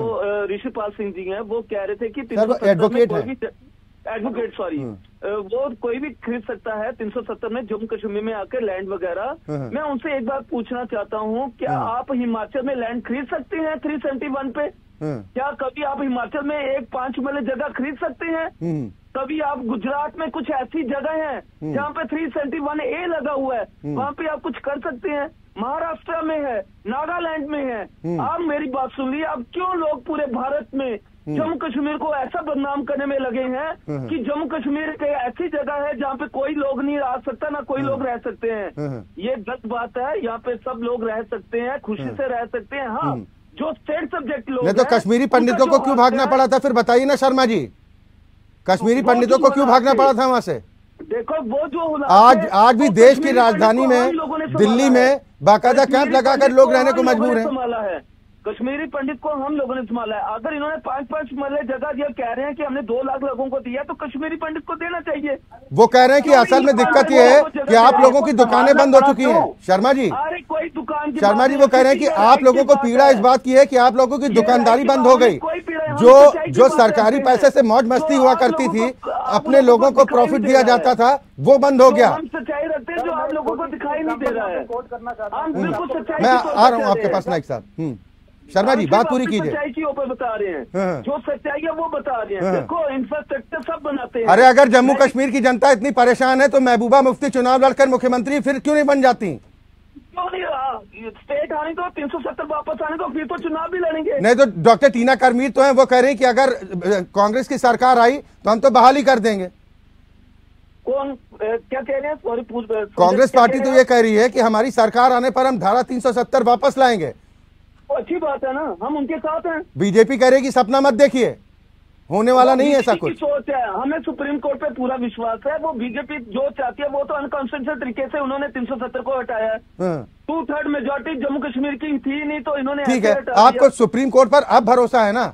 ऋषिपाल सिंह जी हैं, वो कह रहे थे कि एडवोकेट सॉरी, वो कोई भी खरीद सकता है 370 में जम्मू कश्मीर में आकर लैंड वगैरह। मैं उनसे एक बात पूछना चाहता हूँ, क्या आप हिमाचल में लैंड खरीद सकते हैं 371 पे? क्या कभी आप हिमाचल में एक 5 मरले जगह खरीद सकते हैं? कभी आप गुजरात में कुछ ऐसी जगह है जहाँ पे 371A लगा हुआ है, वहाँ पे आप कुछ कर सकते हैं? महाराष्ट्र में है, नागालैंड में है। आप मेरी बात सुन लीजिए, अब क्यों लोग पूरे भारत में जम्मू कश्मीर को ऐसा बदनाम करने में लगे हैं कि जम्मू कश्मीर एक ऐसी जगह है जहाँ पे कोई लोग नहीं आ सकता, ना कोई लोग रह सकते हैं। ये गलत बात है। यहाँ पे सब लोग रह सकते हैं, खुशी से रह सकते हैं। हाँ, जो स्टेट सब्जेक्ट लोग नहीं तो कश्मीरी पंडितों को क्यों भागना पड़ा था? फिर बताइए ना शर्मा जी, कश्मीरी पंडितों को क्यों भागना पड़ा था वहां से? देखो वो जो आज भी देश की राजधानी में, दिल्ली में बाकायदा कैंप लगाकर लोग रहने को मजबूर हैं। कश्मीरी पंडित को हम लोगों ने संभाला है। अगर इन्होंने 5-5 मरले जगह दिया, कह रहे हैं कि हमने 2 लाख लोगों को दिया, तो कश्मीरी पंडित को देना चाहिए। वो कह रहे हैं कि असल में दिक्कत ये है कि आप लोगों की दुकानें बंद हो चुकी हैं। शर्मा जी, अरे कोई दुकान शर्मा जी वो कह रहे हैं कि आप लोगों को पीड़ा इस बात की है कि आप लोगों की दुकानदारी बंद हो गई। जो सरकारी पैसे से मौज मस्ती हुआ करती थी, अपने लोगों को प्रॉफिट दिया जाता था, वो बंद हो गया। हम सच्चाई रखते हैं जो आप लोगों को दिखाई नहीं दे रहा है। हम बिल्कुल सच्चाई मैं आ रहा हूँ आपके पास नाइक साहब। शर्मा जी बात पूरी कीजिए। सच्चाई की ऊपर बता रहे हैं, जो सच्चाई है वो बता रहे हैं। देखो इंफ्रास्ट्रक्चर सब बनाते हैं। अरे अगर जम्मू कश्मीर की जनता इतनी परेशान है तो महबूबा मुफ्ती चुनाव लड़कर मुख्यमंत्री फिर क्यों नहीं बन जाती? क्यों नहीं? स्टेट आने दो, 370 वापस आने दो, फिर तो चुनाव भी लड़ेंगे। नहीं तो डॉक्टर टीना कर्मीर तो है, वो कह रही है कि अगर कांग्रेस की सरकार आई तो हम तो बहाली कर देंगे। कौन क्या कह रहे हैं? सॉरी, कांग्रेस पार्टी तो ये कह रही है कि हमारी सरकार आने पर हम धारा 370 वापस लाएंगे। अच्छी बात है ना, हम उनके साथ हैं। बीजेपी कह रही है कि सपना मत देखिए, होने वाला नहीं है ऐसा कुछ। सोच है, हमें सुप्रीम कोर्ट पे पूरा विश्वास है। वो बीजेपी जो चाहती है वो तो अनकॉन्स्टिट्यूशनल तरीके से उन्होंने 370 को हटाया है। 2/3 मेजोरिटी जम्मू कश्मीर की थी नहीं, तो इन्होंने ठीक है। आपको सुप्रीम कोर्ट पर अब भरोसा है ना?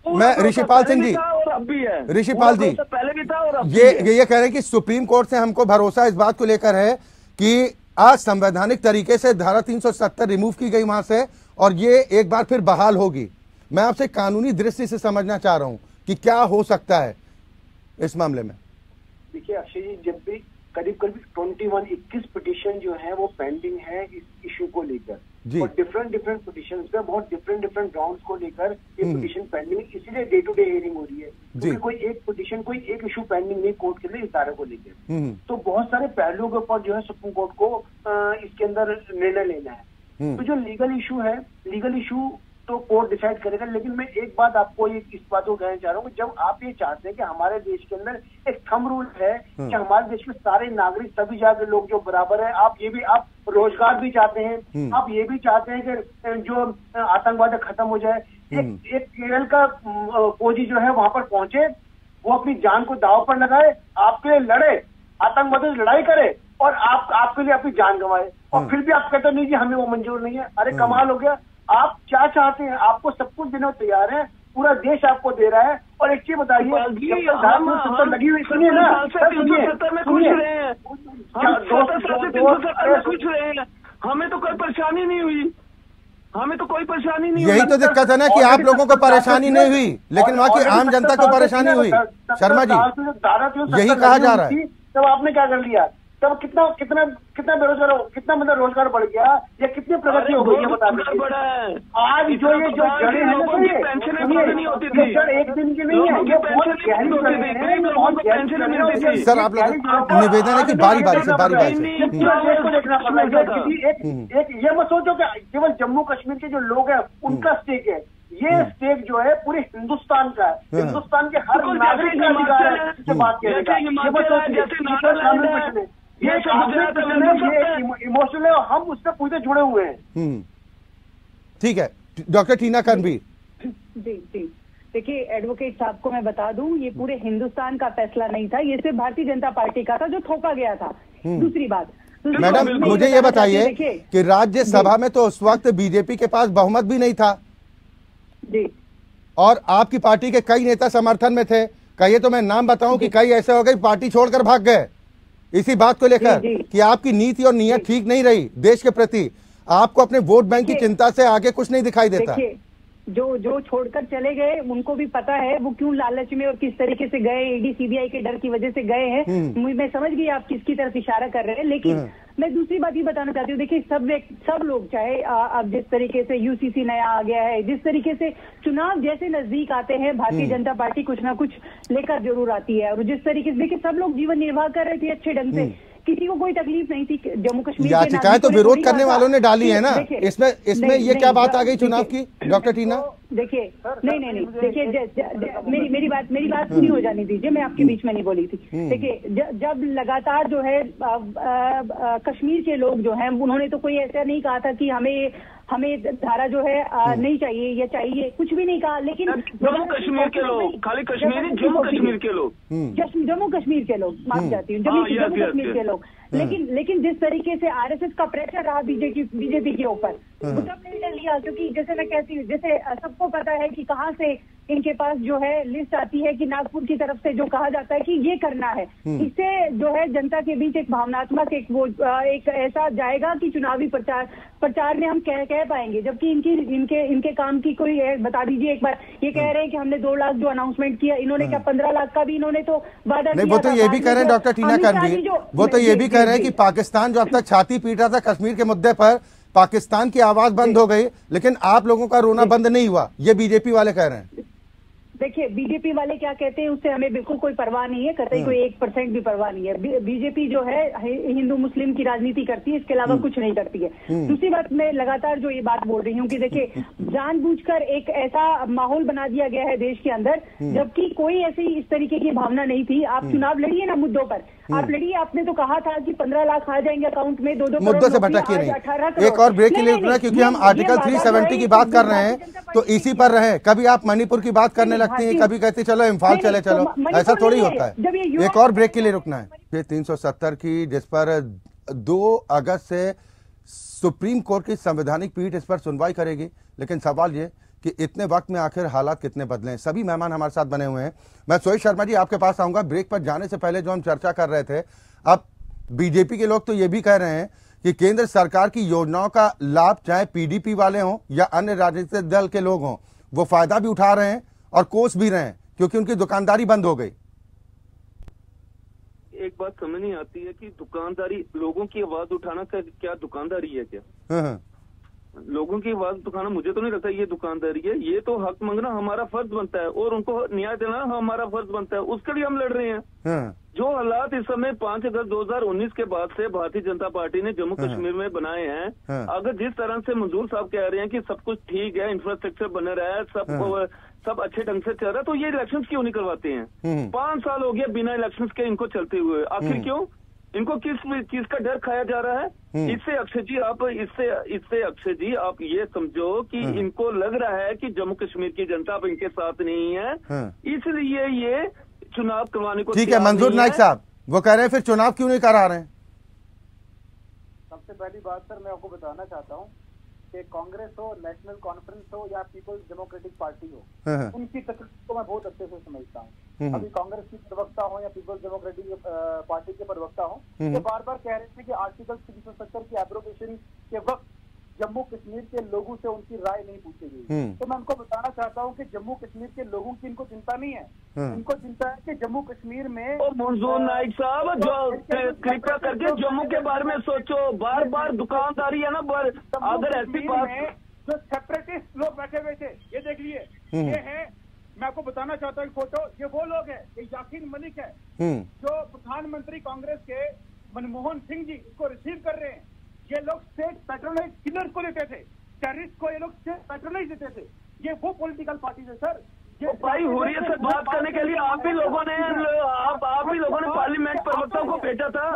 मैं ऋषिपाल सिंह जी, और अब भी है, ऋषिपाल जी पहले भी था और अब ये कह रहे हैं कि सुप्रीम कोर्ट से हमको भरोसा इस बात को लेकर है कि आज संवैधानिक तरीके से धारा 370 रिमूव की गई वहां से, और ये एक बार फिर बहाल होगी। मैं आपसे कानूनी दृष्टि से समझना चाह रहा हूं कि क्या हो सकता है इस मामले में। देखिए अक्षय जी, जब भी करीब 21 पिटीशन जो है वो पेंडिंग है इस इशू को लेकर, और डिफरेंट पिटीशन पे बहुत डिफरेंट ग्राउंड्स को लेकर ये पिटीशन पेंडिंग, इसलिए डे टू डे हियरिंग हो रही है। क्योंकि कोई एक पिटीशन, कोई एक इशू पेंडिंग नहीं कोर्ट के लिए इस धारा को लेकर। तो बहुत सारे पहलुओं के ऊपर जो है सुप्रीम कोर्ट को इसके अंदर निर्णय लेना है। तो जो लीगल इशू तो कोर्ट डिसाइड करेगा। लेकिन मैं एक बात आपको इस बात को कहना चाह रहा हूँ कि जब आप ये चाहते हैं कि हमारे देश के अंदर एक थंब रूल है कि हमारे देश में सारे नागरिक, सभी जगह के लोग जो बराबर है, आप रोजगार भी चाहते हैं, आप ये भी चाहते हैं कि जो आतंकवाद खत्म हो जाए। एक केरल का फौजी जो है वहां पर पहुंचे, वो अपनी जान को दांव पर लगाए, आपके लिए लड़े, आतंकवादियों से लड़ाई करे, और आपके लिए अपनी जान गंवाए, और फिर भी आप कहते नहीं जी हमें वो मंजूर नहीं है। अरे कमाल हो गया। आप क्या चाहते हैं? आपको सब कुछ देने को तैयार है, पूरा देश आपको दे रहा है। और एक चीज बताइए, लगी हुई, सुनिए ना, कुछ रहे हैं, हमें तो कोई परेशानी नहीं हुई, हमें तो कोई परेशानी नहीं। यही तो दिक्कत है ना कि आप लोगों को परेशानी नहीं हुई, लेकिन वहाँ की आम जनता को परेशानी हुई। शर्मा जी, यही कहा जा रहा है। तब आपने क्या कर लिया? तब कितना बेरोजगार, कितना मतलब रोजगार बढ़ गया, या कितनी प्रगति हो गई है बता दीजिए। आज जो ये जो जड़ें हैं ना, एक दिन की नहीं है, ये बहुत गहरी। सर आप लोग निवेदन है कि बारी बारी से देखना पड़ेगा। एक ये मत सोचो कि केवल जम्मू कश्मीर के जो लोग हैं उनका स्टेक है, ये स्टेक जो है पूरे हिंदुस्तान का है। हिंदुस्तान के हर नागरिक का अधिकार है इससे बात करने का। ये इमोशनल है और हम उससे पूरे जुड़े हुए हैं। ठीक है, डॉक्टर टीना कर्मीर। जी देखिए, एडवोकेट साहब को मैं बता दूं, ये पूरे हिंदुस्तान का फैसला नहीं था, ये सिर्फ भारतीय जनता पार्टी का था जो थोपा गया था। दूसरी बात, मैडम मुझे ये बताइए कि राज्यसभा में तो उस वक्त बीजेपी के पास बहुमत भी नहीं था जी, और आपकी पार्टी के कई नेता समर्थन में थे। कहिए तो मैं नाम बताऊं कि कई ऐसे हो गए पार्टी छोड़कर भाग गए इसी बात को लेकर कि आपकी नीति और नीयत ठीक नहीं रही देश के प्रति। आपको अपने वोट बैंक की चिंता से आगे कुछ नहीं दिखाई देता। जो छोड़कर चले गए उनको भी पता है वो क्यों लालच में और किस तरीके से गए, ईडी सीबीआई के डर की वजह से गए हैं। मैं समझ गई आप किसकी तरफ इशारा कर रहे हैं, लेकिन मैं दूसरी बात ये बताना चाहती हूँ। देखिए, सब लोग, चाहे अब जिस तरीके से यूसीसी नया आ गया है, जिस तरीके से चुनाव जैसे नजदीक आते हैं, भारतीय जनता पार्टी कुछ ना कुछ लेकर जरूर आती है। और जिस तरीके से देखिए सब लोग जीवन निर्वाह कर रहे थे अच्छे ढंग से, किसी को कोई तकलीफ नहीं थी। जम्मू कश्मीर याचिकाएं तो विरोध करने वालों ने डाली है ना, इसमें ये क्या बात आ गई चुनाव की डॉक्टर टीना? देखिए नहीं देखिए, मेरी बात पूरी हो जानी दीजिए, मैं आपके बीच में नहीं बोली थी। देखिए, जब लगातार जो है कश्मीर के लोग जो हैं, उन्होंने तो कोई ऐसा नहीं कहा था कि हमें धारा जो है नहीं चाहिए या चाहिए, कुछ भी नहीं कहा। लेकिन जम्मू कश्मीर के लोग, खाली कश्मीरी, जम्मू कश्मीर के लोग, जम्मू कश्मीर के लोग, माफ जाती हूँ, जम्मू कश्मीर के लोग। लेकिन जिस तरीके से आरएसएस का प्रेशर रहा बीजेपी के ऊपर, वो सब नहीं कर लिया। क्योंकि जैसे मैं कहती हूँ, जैसे सबको पता है कि कहाँ से इनके पास जो है लिस्ट आती है कि नागपुर की तरफ से जो कहा जाता है कि ये करना है, इससे जो है जनता के बीच एक भावनात्मक एक ऐसा जाएगा कि चुनावी प्रचार में हम कह पाएंगे। जबकि इनके काम की कोई बता दीजिए एक बार। ये कह रहे हैं कि हमने 2 लाख जो अनाउंसमेंट किया, इन्होंने क्या 15 लाख का भी इन्होंने तो वादा किया। वो तो ये भी कह रहे हैं डॉक्टर टीना कनवीर, वो तो ये भी कह रहे हैं कि पाकिस्तान जो अब तक छाती पीट रहा था कश्मीर के मुद्दे पर, पाकिस्तान की आवाज बंद हो गई, लेकिन आप लोगों का रोना बंद नहीं हुआ, ये बीजेपी वाले कह रहे हैं। देखिए, बीजेपी वाले क्या कहते हैं उससे हमें बिल्कुल कोई परवाह नहीं है, कतई कोई 1% भी परवाह नहीं है। बीजेपी जो है हिंदू मुस्लिम की राजनीति करती है, इसके अलावा कुछ नहीं करती है। दूसरी बात, मैं लगातार जो ये बात बोल रही हूँ कि देखिए, जानबूझकर एक ऐसा माहौल बना दिया गया है देश के अंदर, जबकि कोई ऐसी इस तरीके की भावना नहीं थी। आप चुनाव लड़िए ना मुद्दों पर, आप लड़िए। आपने तो कहा था कि 15 लाख आ जाएंगे अकाउंट में, 2-2 मुद्दों से भटकिए नहीं। एक और ब्रेक के लिए रुकना, क्योंकि हम आर्टिकल 370 की बात कर रहे हैं, तो इसी पर रहे। कभी आप मणिपुर की बात करने लगती हैं, कभी कहते चलो इम्फाल चले चलो, ऐसा थोड़ी होता है। एक और ब्रेक के लिए रुकना है। ये 370 की, जिस पर 2 अगस्त से सुप्रीम कोर्ट की संवैधानिक पीठ इस पर सुनवाई करेगी। लेकिन सवाल ये कि इतने वक्त में आखिर हालात कितने बदले हैं। सभी मेहमान हमारे साथ बने हुए हैं। मैं सोहेल शर्मा जी आपके पास आऊंगा। ब्रेक पर जाने से पहले जो हम चर्चा कर रहे थे, अब बीजेपी के लोग तो ये भी कह रहे हैं कि केंद्र सरकार की योजनाओं का लाभ चाहे पीडीपी वाले हों या अन्य राजनीतिक दल के लोग हों, वो फायदा भी उठा रहे हैं और कोस भी रहे हैं, क्योंकि उनकी दुकानदारी बंद हो गई। एक बात समझ नहीं आती है कि दुकानदारी, लोगों की आवाज उठाना क्या दुकानदारी है क्या? लोगों की आवाज उठाना मुझे तो नहीं लगता ये दुकानदारी है। ये तो हक मांगना हमारा फर्ज बनता है और उनको न्याय देना हमारा फर्ज बनता है, उसके लिए हम लड़ रहे हैं। जो हालात इस समय 5 अगस्त 2019 के बाद से भारतीय जनता पार्टी ने जम्मू कश्मीर में बनाए हैं, अगर जिस तरह से मंजूर साहब कह रहे हैं कि सब कुछ ठीक है, इंफ्रास्ट्रक्चर बने रहा है, सब अच्छे ढंग से चल रहा है, तो ये इलेक्शंस क्यों नहीं करवाते हैं? 5 साल हो गया बिना इलेक्शंस के इनको चलते हुए। आखिर क्यों? इनको किस चीज का डर खाया जा रहा है? इससे अक्षय जी आप ये समझो कि इनको लग रहा है कि जम्मू कश्मीर की जनता अब इनके साथ नहीं है, इसलिए ये चुनाव करवाने को। ठीक है मंजूर नाइक साहब, वो कह रहे हैं फिर चुनाव क्यों नहीं करा रहे हैं? सबसे पहली बात सर, मैं आपको बताना चाहता हूँ कि कांग्रेस हो, नेशनल कॉन्फ्रेंस हो या पीपल्स डेमोक्रेटिक पार्टी हो, उनकी तकलीफ को मैं बहुत अच्छे से समझता हूँ। अभी कांग्रेस की प्रवक्ता हो या पीपल्स डेमोक्रेटिक पार्टी के प्रवक्ता हो, ये बार बार कह रहे थे कि आर्टिकल 370 की एब्रोगेशन के वक्त जम्मू कश्मीर के लोगों से उनकी राय नहीं पूछी गई। तो मैं उनको बताना चाहता हूँ कि जम्मू कश्मीर के लोगों की इनको चिंता नहीं है, इनको चिंता है कि जम्मू कश्मीर में मंजूर नाइक साहब जो कृपया करके जम्मू के बारे में सोचो। बार बार दुकानदारी है ना, अगर ऐसी बात, जो सेपरेटिस्ट लोग बैठे हुए थे, ये देख लिए, ये है, मैं आपको बताना चाहता हूँ फोटो, ये वो लोग है, ये यासीन मलिक है जो प्रधानमंत्री कांग्रेस के मनमोहन सिंह जी इसको रिसीव कर रहे हैं। ये लोग स्टेट पैट्रोनाइज किलर को लेते थे, टेररिस्ट को ये लोग स्टेट पैट्रोनाइज देते थे। ये वो पॉलिटिकल पार्टी है सर। ये भाई हुर्रियत से बात करने के लिए आप ही लोगों ने पार्लियामेंट प्रवक्ताओं को भेजा था।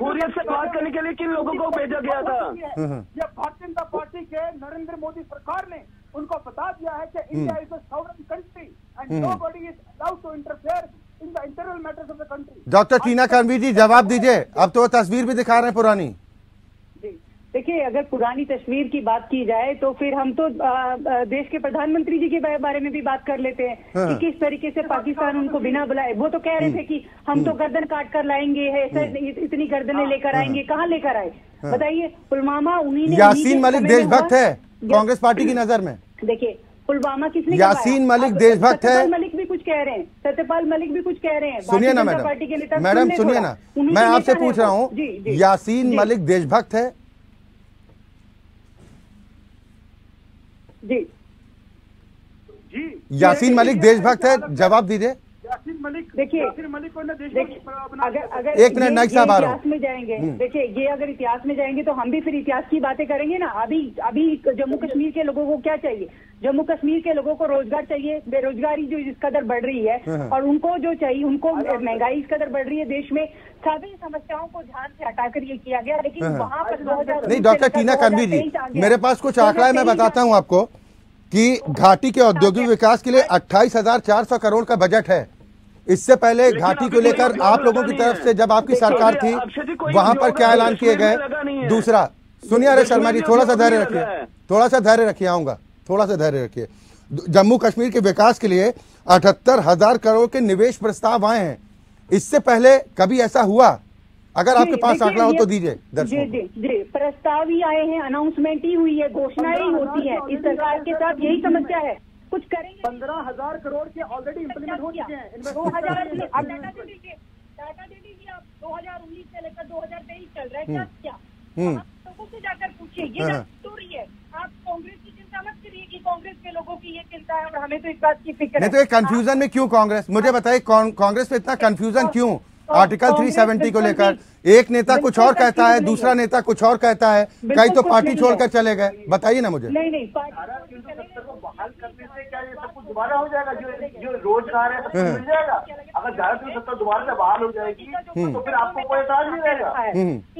हुर्रियत से बात करने के लिए किन लोगों को भेजा गया था? ये भारतीय जनता पार्टी के नरेंद्र मोदी सरकार ने उनको बता दिया है कि India is a sovereign country and nobody is allowed to interfere in the internal matters of the country. Doctor Tina Kanvir ji जवाब दीजिए, अब तो तस्वीर भी दिखा रहे हैं पुरानी। देखिए, अगर पुरानी तस्वीर की बात की जाए तो फिर हम तो देश के प्रधानमंत्री जी के बारे में भी बात कर लेते हैं कि किस तरीके से पाकिस्तान उनको बिना बुलाए, वो तो कह रहे थे कि हम तो गर्दन काट कर लाएंगे, इतनी गर्दनें लेकर आएंगे। कहाँ लेकर आए बताइए? पुलवामा उन्हीं ने। यासीन मलिक देशभक्त है कांग्रेस पार्टी की नजर में। देखिए, पुलवामा किसने? यासीन मलिक देशभक्त है। मलिक भी कुछ कह रहे हैं, सत्यपाल मलिक भी कुछ कह रहे हैं। सुनिए ना मैडम सुनिए ना, मैं आपसे पूछ रहा हूँ, यासीन मलिक देशभक्त है? जी जी, यासीन मलिक देशभक्त है? जवाब दीजिए। यासीन देखिए अगर एक मिनट नाइक साहब आ रहा हूं। इतिहास में जाएंगे, देखिए ये अगर इतिहास में जाएंगे तो हम भी फिर इतिहास की बातें करेंगे ना। अभी जम्मू कश्मीर के लोगों को क्या चाहिए? जम्मू कश्मीर के लोगों को रोजगार चाहिए। बेरोजगारी जो इस कदर बढ़ रही है और उनको जो चाहिए, उनको महंगाई इस कदर बढ़ रही है देश में, सभी समस्याओं को ध्यान से हटाकर ये किया गया। लेकिन वहाँ पर 2000 नहीं, डॉक्टर टीना कर्मी जी, मेरे पास कुछ आंकड़ा है, मैं बताता हूँ आपको कि घाटी के औद्योगिक विकास के लिए 28,400 करोड़ का बजट है। इससे पहले घाटी को लेकर आप लोगों की तरफ से जब आपकी सरकार थी वहां पर क्या ऐलान किए गए? दूसरा सुनिए, अरे शर्मा जी थोड़ा सा धैर्य रखिए, थोड़ा सा धैर्य रखिए, आऊंगा, थोड़ा सा धैर्य रखिए। जम्मू कश्मीर के विकास के लिए 78,000 करोड़ के निवेश प्रस्ताव आए हैं। इससे पहले कभी ऐसा हुआ? अगर आपके पास आंकड़ा हो तो दीजिए दर्शकों। जी, प्रस्ताव ही आए हैं, अनाउंसमेंट ही हुई है, घोषणाएं ही होती है। इस सरकार के साथ यही समस्या है, कुछ करेंगे। 15,000 करोड़ के ऑलरेडी इम्प्लीमेंट हो चुके हैं। 2000 डाटा दे दीजिए आप, 2019 से लेकर 2023 चल रहा है। क्या लोगों से जाकर पूछिए, ये स्टोरी है। आप कांग्रेस की चिंता मत करिए कि कांग्रेस के लोगों की ये चिंता है और हमें तो इस बात की फिक्र है। नहीं तो ये कंफ्यूजन में क्यों कांग्रेस? मुझे बताइए कांग्रेस में इतना कंफ्यूजन क्यों? आर्टिकल 370 को लेकर एक नेता कुछ और कहता है, दूसरा नेता कुछ और कहता है, कई तो पार्टी छोड़कर चले गए। बताइए ना मुझे। नहीं, धारा 370 को बहाल करने से क्या ये सब कुछ दोबारा हो जाएगा? जो रोजगार है सब कुछ मिल जाएगा। अगर धारा 370 दोबारा से बहाल हो जाएगी तो फिर आपको कोई एतराज नहीं रहेगा।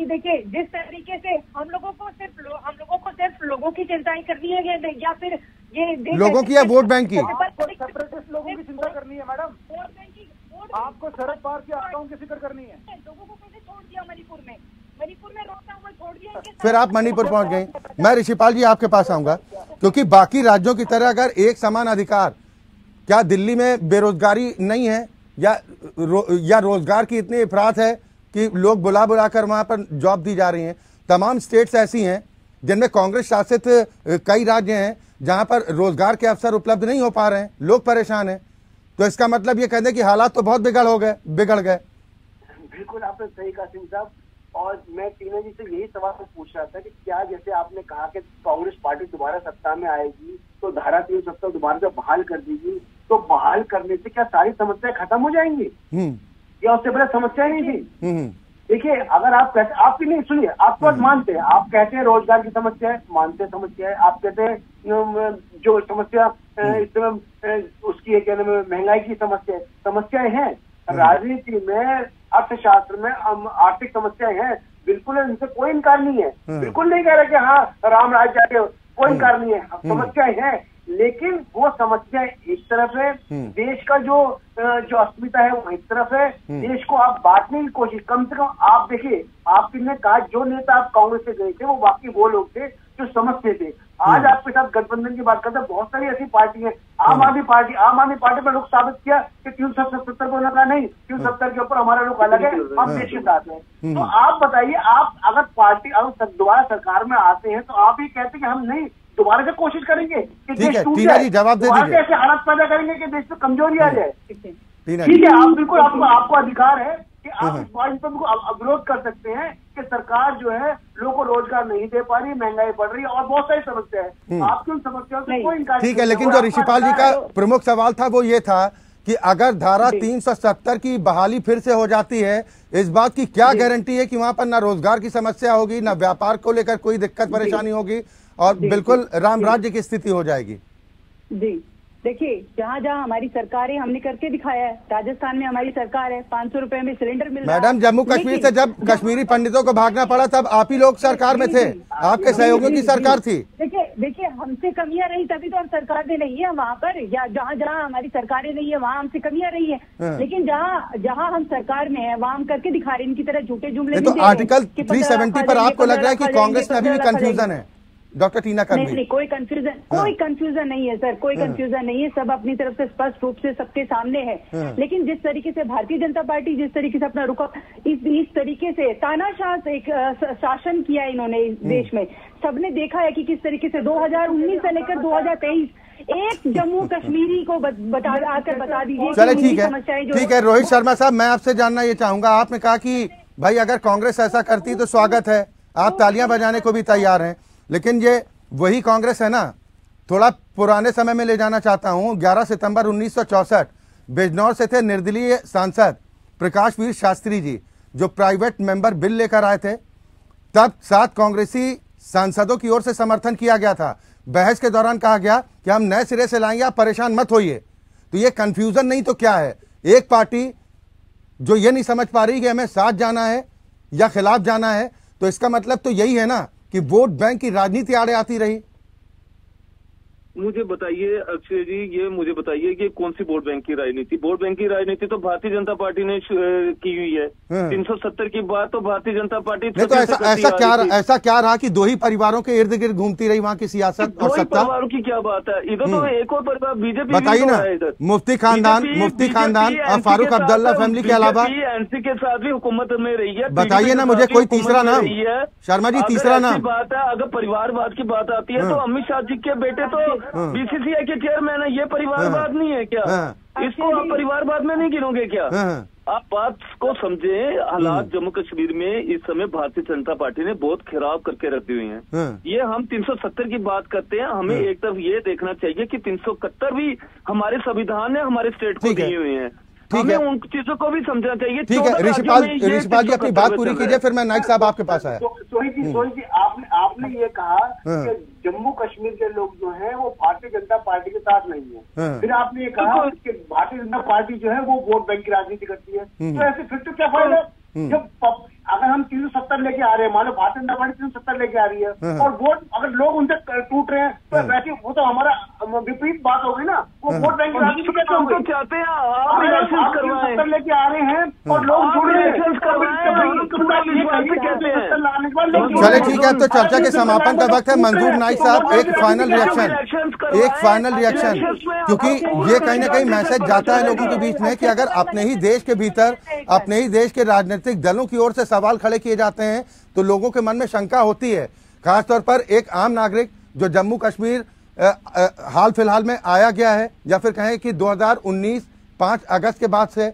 देखिए, जिस तरीके से हम लोगों को सिर्फ लोगों की चिंताएं करनी है या फिर ये लोगों की या वोट बैंक की? सेपरेटिस्ट लोगों की चिंता करनी है मैडम। वोट बैंक की, आपको शरद पवार के आकाओं की फिक्र करनी है। लोगों को कैसे छोड़ दिया मणिपुर में रोकता हुआ छोड़ दिया। फिर आप मणिपुर पहुंच गए। मैं ऋषिपाल जी आपके पास आऊंगा, क्योंकि बाकी राज्यों की तरह अगर एक समान अधिकार, क्या दिल्ली में बेरोजगारी नहीं है या रोजगार की इतनी अफरात है कि लोग बुला कर वहां पर जॉब दी जा रही हैं? तमाम स्टेट्स ऐसी हैं जिनमें कांग्रेस शासित कई राज्य हैं जहां पर रोजगार के अवसर उपलब्ध नहीं हो पा रहे हैं, लोग परेशान हैं। तो इसका मतलब ये कहते हैं कि हालात तो बहुत बिगड़ गए। बिल्कुल आपने सही कहा सिंह साहब। और मैं टीना जी से यही सवाल पूछ रहा था कि क्या जैसे आपने कहा कि कांग्रेस पार्टी दोबारा सत्ता में आएगी तो धारा 370 दोबारा से बहाल कर देगी, तो बहाल करने से क्या सारी समस्याएं खत्म हो जाएंगी या उससे बड़ी समस्या नहीं थी? देखिए, अगर आप कहते, आपकी नहीं सुनिए, आप तो मानते हैं, आप कहते हैं रोजगार की समस्या है, मानते समस्या है। आप कहते हैं जो समस्या इस समय उसकी क्या नाम है, महंगाई की समस्याएं हैं। राजनीति में, अर्थशास्त्र में आर्थिक समस्याएं हैं, बिल्कुल इनसे कोई इनकार नहीं है। बिल्कुल नहीं कह रहे कि हाँ राम राज्य जाके, कोई इनकार नहीं है, समस्याएं हैं। लेकिन वो समस्या एक तरफ है, देश का जो अस्मिता है वो एक तरफ है। देश को आप बांटने की कोशिश, कम से कम आप देखिए, आपने कहा जो नेता आप कांग्रेस से गए थे वो बाकी वो लोग थे जो समझते थे। आज आपके साथ गठबंधन की बात करते हैं, बहुत सारी ऐसी पार्टी है। आम आदमी पार्टी पर रुख साबित किया कि 370 को लगा नहीं, 370 के ऊपर हमारा रुख अलग है, हम देश के साथ हैं। तो आप बताइए, आप अगर दोबारा सरकार में आते हैं तो आप ये कहते हैं कि हम नहीं, दोबारा से कोशिश करेंगे कि देश टूट जाए, जवाब दे दीजिए। ऐसे हालात पैदा करेंगे कि देश में कमजोरी आ जाए। ठीक है, आप बिल्कुल, आपको अधिकार है कि आप इस बात पर विरोध कर सकते हैं कि सरकार जो है लोगों को रोजगार नहीं दे पा रही, महंगाई बढ़ रही है और बहुत सारी समस्या है। आपकी उन समस्याओं से कोई इनकार। ठीक है, लेकिन जो ऋषिपाल जी का प्रमुख सवाल था वो ये था कि अगर धारा 370 की बहाली फिर से हो जाती है, इस बात की क्या गारंटी है कि वहां पर ना रोजगार की समस्या होगी, ना व्यापार को लेकर कोई दिक्कत परेशानी होगी और बिल्कुल राम राज्य की स्थिति हो जाएगी? जी देखिए, जहाँ जहाँ हमारी सरकार है, हमने करके दिखाया है। राजस्थान में हमारी सरकार है, 500 रुपए में सिलेंडर मिल रहा है। मैडम, जम्मू कश्मीर से जब कश्मीरी पंडितों को भागना पड़ा तब आप ही लोग सरकार में थे, आपके सहयोगियों की सरकार थी। देखिए हमसे कमियां रही तभी तो हम सरकार में नहीं है वहाँ पर, या जहाँ जहाँ हमारी सरकारें नहीं है वहाँ हमसे कमियां रही है। लेकिन जहाँ हम सरकार में है वहाँ हम करके दिखा रहे हैं। इनकी तरह झूठे जुमले। तो आर्टिकल 370 पर आपको लग रहा है कि कांग्रेस में अभी भी कंफ्यूजन है? डॉक्टर टीना कर्मी, नहीं, कोई कंफ्यूजन नहीं है सर, कोई कंफ्यूजन नहीं है। सब अपनी तरफ से स्पष्ट रूप से सबके सामने है। लेकिन जिस तरीके से भारतीय जनता पार्टी जिस तरीके से अपना रुख इस तरीके से तानाशाह एक शासन किया इन्होंने इस देश में, सबने देखा है कि किस तरीके से 2019 से लेकर 2023 एक जम्मू कश्मीरी को बता दीजिए। चले ठीक है रोहित शर्मा साहब, मैं आपसे जानना ये चाहूंगा, आपने कहा कि भाई अगर कांग्रेस ऐसा करती तो स्वागत है, आप तालियां बजाने को भी तैयार हैं, लेकिन ये वही कांग्रेस है ना? थोड़ा पुराने समय में ले जाना चाहता हूं, 11 सितंबर 1964 बिजनौर से थे निर्दलीय सांसद प्रकाश वीर शास्त्री जी, जो प्राइवेट मेंबर बिल लेकर आए थे। तब 7 कांग्रेसी सांसदों की ओर से समर्थन किया गया था। बहस के दौरान कहा गया कि हम नए सिरे से लाएंगे, आप परेशान मत होइए। तो ये कंफ्यूजन नहीं तो क्या है? एक पार्टी जो ये नहीं समझ पा रही कि हमें साथ जाना है या खिलाफ जाना है, तो इसका मतलब तो यही है ना कि वोट बैंक की राजनीति आड़े आती रही। मुझे बताइए अक्षय जी, ये मुझे बताइए कि कौन सी वोट बैंक की राजनीति? वोट बैंक की राजनीति तो भारतीय जनता पार्टी ने की हुई है। 370 की बात तो भारतीय जनता पार्टी नहीं, तो ऐसा क्या रहा कि 2 ही परिवारों के इर्द गिर्द घूमती रही वहाँ की सियासत और सत्ता? परिवारों की क्या बात है? इधर तो एक और परिवार बीजेपी बताइए ना, मुफ्ती खानदान और फारूक अब्दुल्ला फैमिली के अलावा एनसी के साथ भी हुकूमत में रही है। बताइए ना मुझे कोई तीसरा नाम, शर्मा जी, तीसरा नाम। बात है अगर परिवारवाद की बात आती है तो अमित शाह जी के बेटे तो बीसीसीआई के चेयरमैन है। ये परिवारवाद नहीं है क्या? इसको आप परिवारवाद में नहीं गिनोगे क्या? आप बात को समझे। हालात जम्मू कश्मीर में इस समय भारतीय जनता पार्टी ने बहुत खराब करके रख दी हुई है। ये हम 370 की बात करते हैं, हमें एक तरफ ये देखना चाहिए कि 371 भी हमारे संविधान ने हमारे स्टेट को दिए हुए हैं। हमें उन चीजों को भी समझना चाहिए। ठीक है, ऋषिपाल जी अपनी बात पूरी कीजिए, फिर मैं नाइक साहब आपके पास आया। सोहित जी आपने ये कहा कि जम्मू कश्मीर के लोग जो हैं वो भारतीय जनता पार्टी के साथ नहीं है। फिर आपने ये कहा कि भारतीय जनता पार्टी जो है वो वोट बैंक की राजनीति करती है। तो ऐसे फिर तो क्या फायदा? जब अगर हम 370 लेके आ रहे हैं, मान लो भारतीय जनता पार्टी 370 लेके आ रही है और वोट अगर लोग उनसे टूट रहे हैं तो वैसे वो तो हमारा विपरीत बात होगी ना। वो वोट बैंक की राजनीति कैसे होगी? चाहते हैं आप 370 लेके आ रहे हैं और लोग जुड़ रहे हैं। चले ठीक है, तो चर्चा के समापन का वक्त है। मंजूर नाइक साहब, एक फाइनल रिएक्शन, क्योंकि ये कहीं ना कहीं मैसेज जाता है लोगों के बीच में कि अगर अपने ही देश के भीतर, अपने ही देश के राजनीतिक दलों की ओर से सवाल खड़े किए जाते हैं तो लोगों के मन में शंका होती है। खासतौर पर एक आम नागरिक जो जम्मू कश्मीर हाल फिलहाल में आया गया है, या फिर कहें कि 2019 5 अगस्त के बाद से,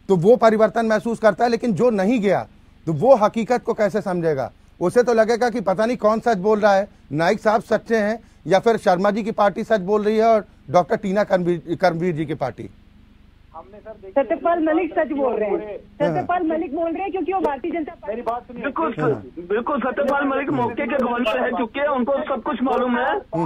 तो वो परिवर्तन महसूस करता है। लेकिन जो नहीं गया तो वो हकीकत को कैसे समझेगा? उसे तो लगेगा कि पता नहीं कौन सच बोल रहा है, नाइक साहब सच्चे हैं या फिर शर्मा जी की पार्टी सच बोल रही है और डॉक्टर टीना कर्मवीर जी की पार्टी। सत्यपाल मलिक सच बोल रहे हैं। सत्यपाल मलिक बोल रहे हैं क्योंकि वो भारतीय जनता पार्टी। मेरी बात सुनिए। बिल्कुल सत्यपाल मलिक मौके के गवर्नर रह चुके हैं, उनको सब कुछ मालूम है।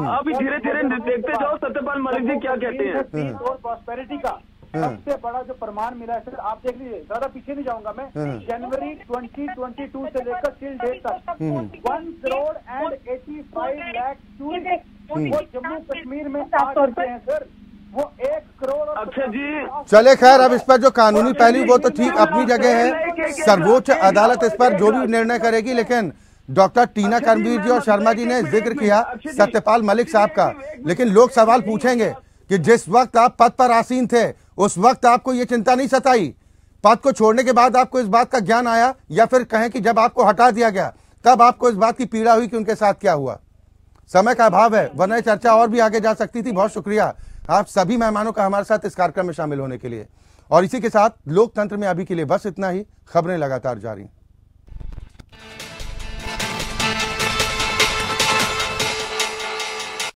अभी धीरे धीरे देखते जाओ सत्यपाल मलिक जी क्या कहते हैं। और प्रॉस्पेरिटी का सबसे बड़ा जो प्रमाण मिला है सर, आप देख लीजिए, ज्यादा पीछे नहीं जाऊंगा मैं। जनवरी 2022 से लेकर टिल डेट तक 1,85 लाख स्टूडेंट वो जम्मू कश्मीर में आ चुके हैं सर। वो 1 करोड़। अच्छा जी, चले खैर, अब इस पर जो कानूनी पहलू वो तो ठीक अपनी जगह है, सर्वोच्च अदालत इस पर जो भी निर्णय करेगी। लेकिन डॉक्टर टीना कर्मवीर जी और शर्मा जी ने जिक्र किया सत्यपाल मलिक साहब का। लेकिन लोग सवाल पूछेंगे कि जिस वक्त आप पद पर आसीन थे उस वक्त आपको ये चिंता नहीं सताई? पद को छोड़ने के बाद आपको इस बात का ज्ञान आया, या फिर कहें कि जब आपको हटा दिया गया तब आपको इस बात की पीड़ा हुई कि उनके साथ क्या हुआ? समय का अभाव है, वरना चर्चा और भी आगे जा सकती थी। बहुत शुक्रिया आप सभी मेहमानों का हमारे साथ इस कार्यक्रम में शामिल होने के लिए। और इसी के साथ लोकतंत्र में अभी के लिए बस इतना ही। खबरें लगातार जारी।